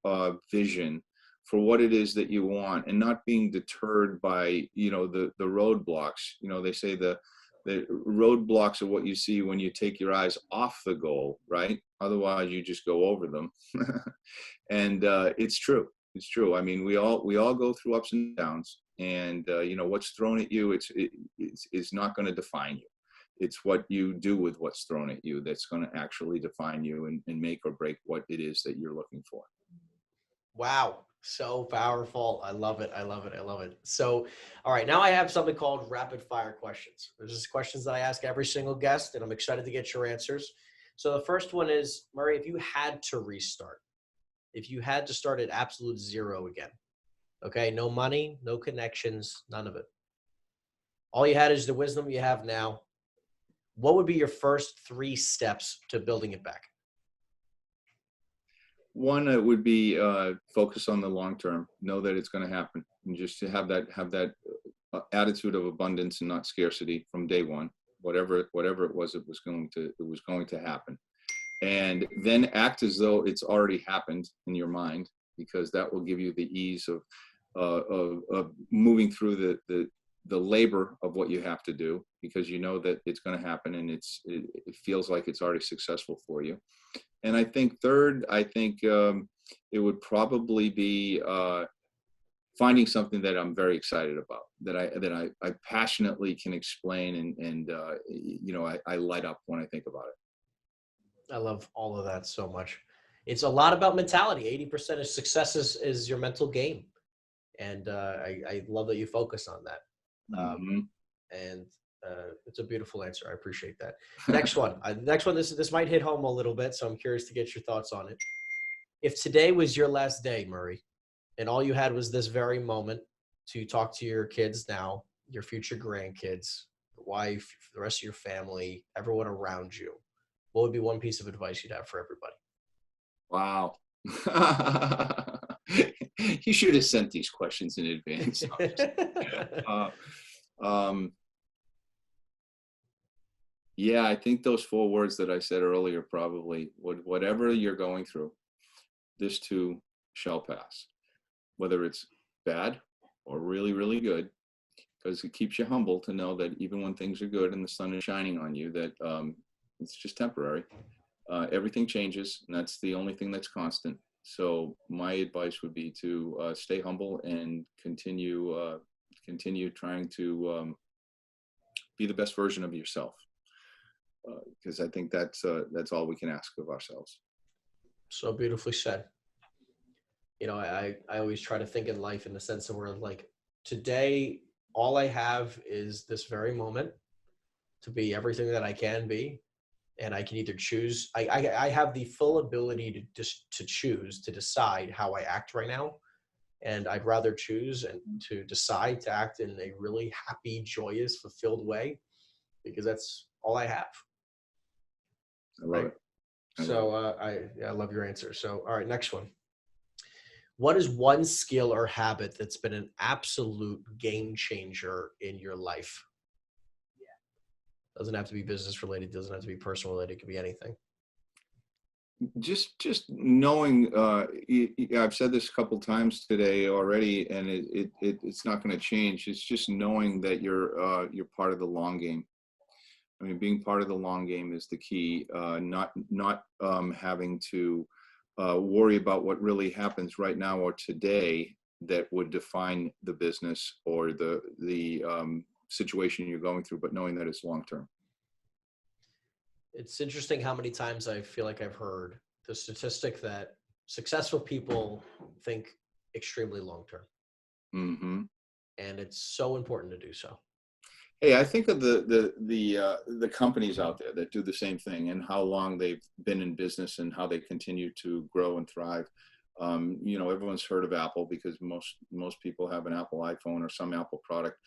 Speaker 2: vision for what it is that you want, and not being deterred by, the roadblocks. They say the roadblocks are what you see when you take your eyes off the goal, right? Otherwise you just go over them. And it's true. It's true. I mean, we all go through ups and downs, and what's thrown at you, it's not going to define you. It's what you do with what's thrown at you that's going to actually define you, and make or break what it is that you're looking for.
Speaker 1: Wow. So powerful. I love it. I love it. I love it. So, all right, now I have something called rapid fire questions. There's just questions that I ask every single guest, and I'm excited to get your answers. So the first one is, Murray, if you had to restart, if you had to start at absolute zero again, okay, no money, no connections, none of it. All you had is the wisdom you have now. What would be your first 3 steps to building it back?
Speaker 2: One would be focus on the long term. Know that it's going to happen, and just to have that attitude of abundance and not scarcity from day one. Whatever it was going to happen, and then act as though it's already happened in your mind, because that will give you the ease of moving through the labor of what you have to do, because you know that it's going to happen, and it feels like it's already successful for you. And I think third, it would probably be finding something that I'm very excited about, that I passionately can explain, and I light up when I think about it.
Speaker 1: I love all of that so much. It's a lot about mentality. 80% of success is your mental game. And I love that you focus on that. And it's a beautiful answer. I appreciate that. Next one. This might hit home a little bit, so I'm curious to get your thoughts on it. If today was your last day, Murray, and all you had was this very moment to talk to your kids now, your future grandkids, wife, the rest of your family, everyone around you, what would be one piece of advice you'd have for everybody?
Speaker 2: Wow. You should have sent these questions in advance. Yeah, I think those 4 words that I said earlier, probably, whatever you're going through, this too shall pass. Whether it's bad or really, really good, because it keeps you humble to know that even when things are good and the sun is shining on you, that it's just temporary. Everything changes, and that's the only thing that's constant. So my advice would be to stay humble and continue trying to be the best version of yourself, because I think that's all we can ask of ourselves.
Speaker 1: So beautifully said. I always try to think in life in the sense of where, like, today, all I have is this very moment to be everything that I can be. And I can either choose, I have the full ability to choose, to decide how I act right now. And I'd rather choose and to decide to act in a really happy, joyous, fulfilled way, because that's all I have.
Speaker 2: I love it.
Speaker 1: I love your answer. So, all right, next one. What is one skill or habit that's been an absolute game changer in your life? Doesn't have to be business related. Doesn't have to be personal related. It could be anything.
Speaker 2: Just knowing, I've said this a couple times today already, and it's not going to change. It's just knowing that you're part of the long game. I mean, being part of the long game is the key. Not having to worry about what really happens right now or today that would define the business or the situation you're going through, but knowing that it's long term.
Speaker 1: It's interesting how many times I feel like I've heard the statistic that successful people think extremely long term.
Speaker 2: Mm-hmm.
Speaker 1: And it's so important to do so.
Speaker 2: Hey, I think of the companies out there that do the same thing, and how long they've been in business and how they continue to grow and thrive. Everyone's heard of Apple because most people have an Apple iPhone or some Apple product.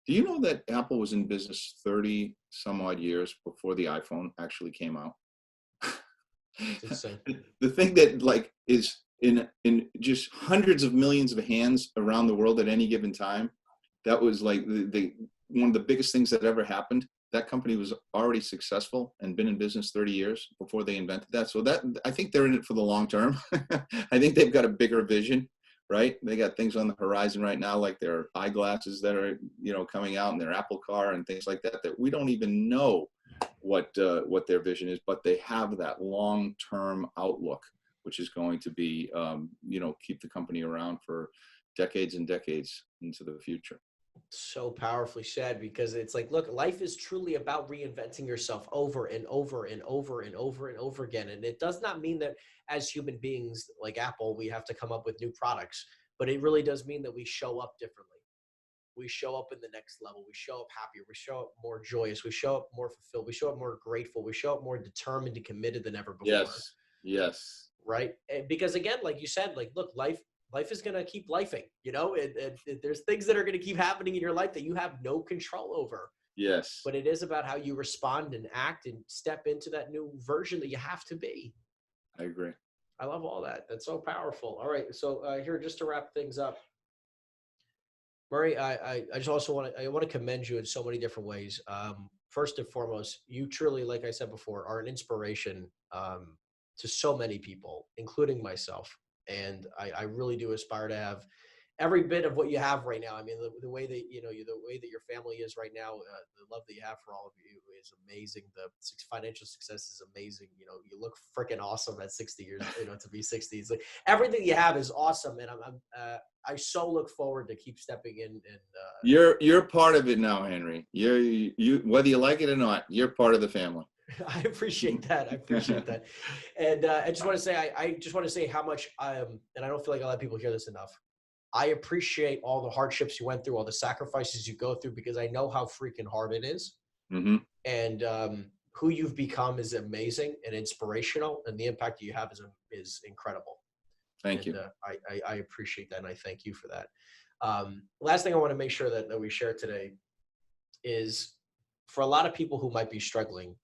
Speaker 2: Do you know that Apple was in business 30 some odd years before the iPhone actually came out? The thing that is in just hundreds of millions of hands around the world at any given time, that was like the one of the biggest things that ever happened. that company was already successful and been in business 30 years before they invented that. So that, I think they're in it for the long term. I think they've got a bigger vision, right? They got things on the horizon right now, like their eyeglasses that are, coming out, and their Apple car and things like that, that we don't even know what their vision is, but they have that long-term outlook, which is going to be, keep the company around for decades and decades into the future.
Speaker 1: So powerfully said, because it's like, look, life is truly about reinventing yourself over and over and over and over and over again. And it does not mean that as human beings like Apple, we have to come up with new products, but it really does mean that we show up differently. We show up in the next level. We show up happier. We show up more joyous. We show up more fulfilled. We show up more grateful. We show up more determined and committed than ever before.
Speaker 2: Yes.
Speaker 1: Right. Because again, like you said, like, look, life is going to keep lifing, there's things that are going to keep happening in your life that you have no control over.
Speaker 2: Yes.
Speaker 1: But it is about how you respond and act and step into that new version that you have to be.
Speaker 2: I agree.
Speaker 1: I love all that. That's so powerful. All right. So here, just to wrap things up, Murray, I just also want to commend you in so many different ways. First and foremost, you truly, like I said before, are an inspiration to so many people, including myself. And I really do aspire to have every bit of what you have right now. I mean, the way that, the way that your family is right now, the love that you have for all of you is amazing. The financial success is amazing. You look freaking awesome at 60 years, to be 60. It's like everything you have is awesome. And I so look forward to keep stepping in. And
Speaker 2: you're part of it now, Henry. You whether you like it or not, you're part of the family.
Speaker 1: I appreciate that. And I just want to say, I just want to say how much and I don't feel like a lot of people hear this enough. I appreciate all the hardships you went through, all the sacrifices you go through, because I know how freaking hard it is.
Speaker 2: Mm-hmm.
Speaker 1: And who you've become is amazing and inspirational, and the impact that you have is incredible.
Speaker 2: Thank you.
Speaker 1: I appreciate that, and I thank you for that. Last thing I want to make sure that we share today is, for a lot of people who might be struggling,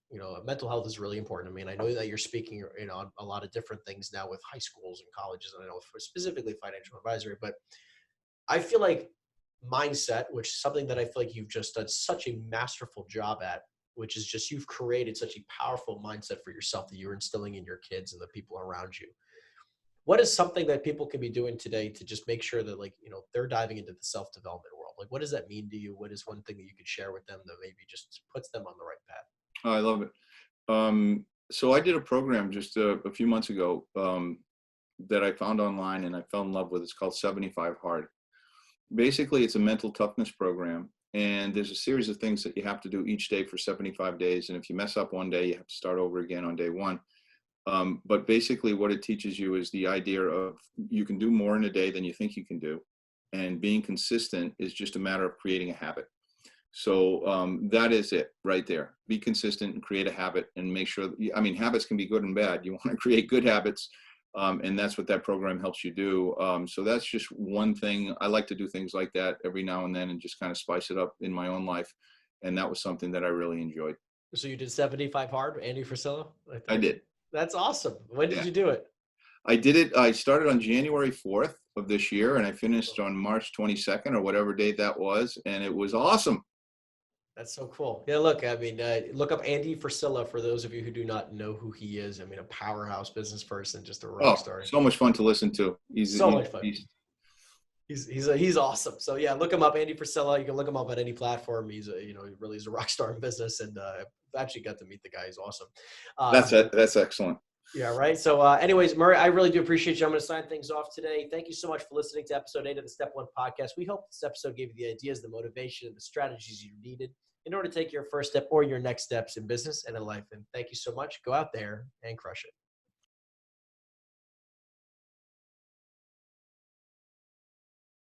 Speaker 1: mental health is really important. I mean, I know that you're speaking, on a lot of different things now with high schools and colleges, and I know for specifically financial advisory, but I feel like mindset, which is something that I feel like you've just done such a masterful job at, which is just, you've created such a powerful mindset for yourself that you're instilling in your kids and the people around you. What is something that people can be doing today to just make sure that, they're diving into the self-development world? Like, what does that mean to you? What is one thing that you could share with them that maybe just puts them on the right path?
Speaker 2: Oh, I love it. So I did a program just a few months ago that I found online and I fell in love with. It's called 75 Hard. Basically, it's a mental toughness program. And there's a series of things that you have to do each day for 75 days. And if you mess up one day, you have to start over again on day one. But basically what it teaches you is the idea of you can do more in a day than you think you can do. And being consistent is just a matter of creating a habit. So that is it right there. Be consistent and create a habit, and make sure, habits can be good and bad. You want to create good habits. And that's what that program helps you do. So that's just one thing. I like to do things like that every now and then and just kind of spice it up in my own life. And that was something that I really enjoyed.
Speaker 1: So you did 75 Hard, Andy Frisella?
Speaker 2: I did.
Speaker 1: That's awesome. When did you do it?
Speaker 2: I did it. I started on January 4th of this year, and I finished on March 22nd or whatever date that was. And it was awesome.
Speaker 1: That's so cool. Yeah, look, look up Andy Frisella for those of you who do not know who he is. A powerhouse business person, just a rock star.
Speaker 2: So much fun to listen to. He's
Speaker 1: much fun. He's awesome. So yeah, look him up, Andy Frisella. You can look him up on any platform. He's he really is a rock star in business, and I've actually got to meet the guy. He's awesome.
Speaker 2: That's excellent.
Speaker 1: Yeah, right. So anyways, Murray, I really do appreciate you. I'm going to sign things off today. Thank you so much for listening to episode 8 of the Step 1 podcast. We hope this episode gave you the ideas, the motivation, and the strategies you needed in order to take your first step or your next steps in business and in life. And thank you so much. Go out there and crush it.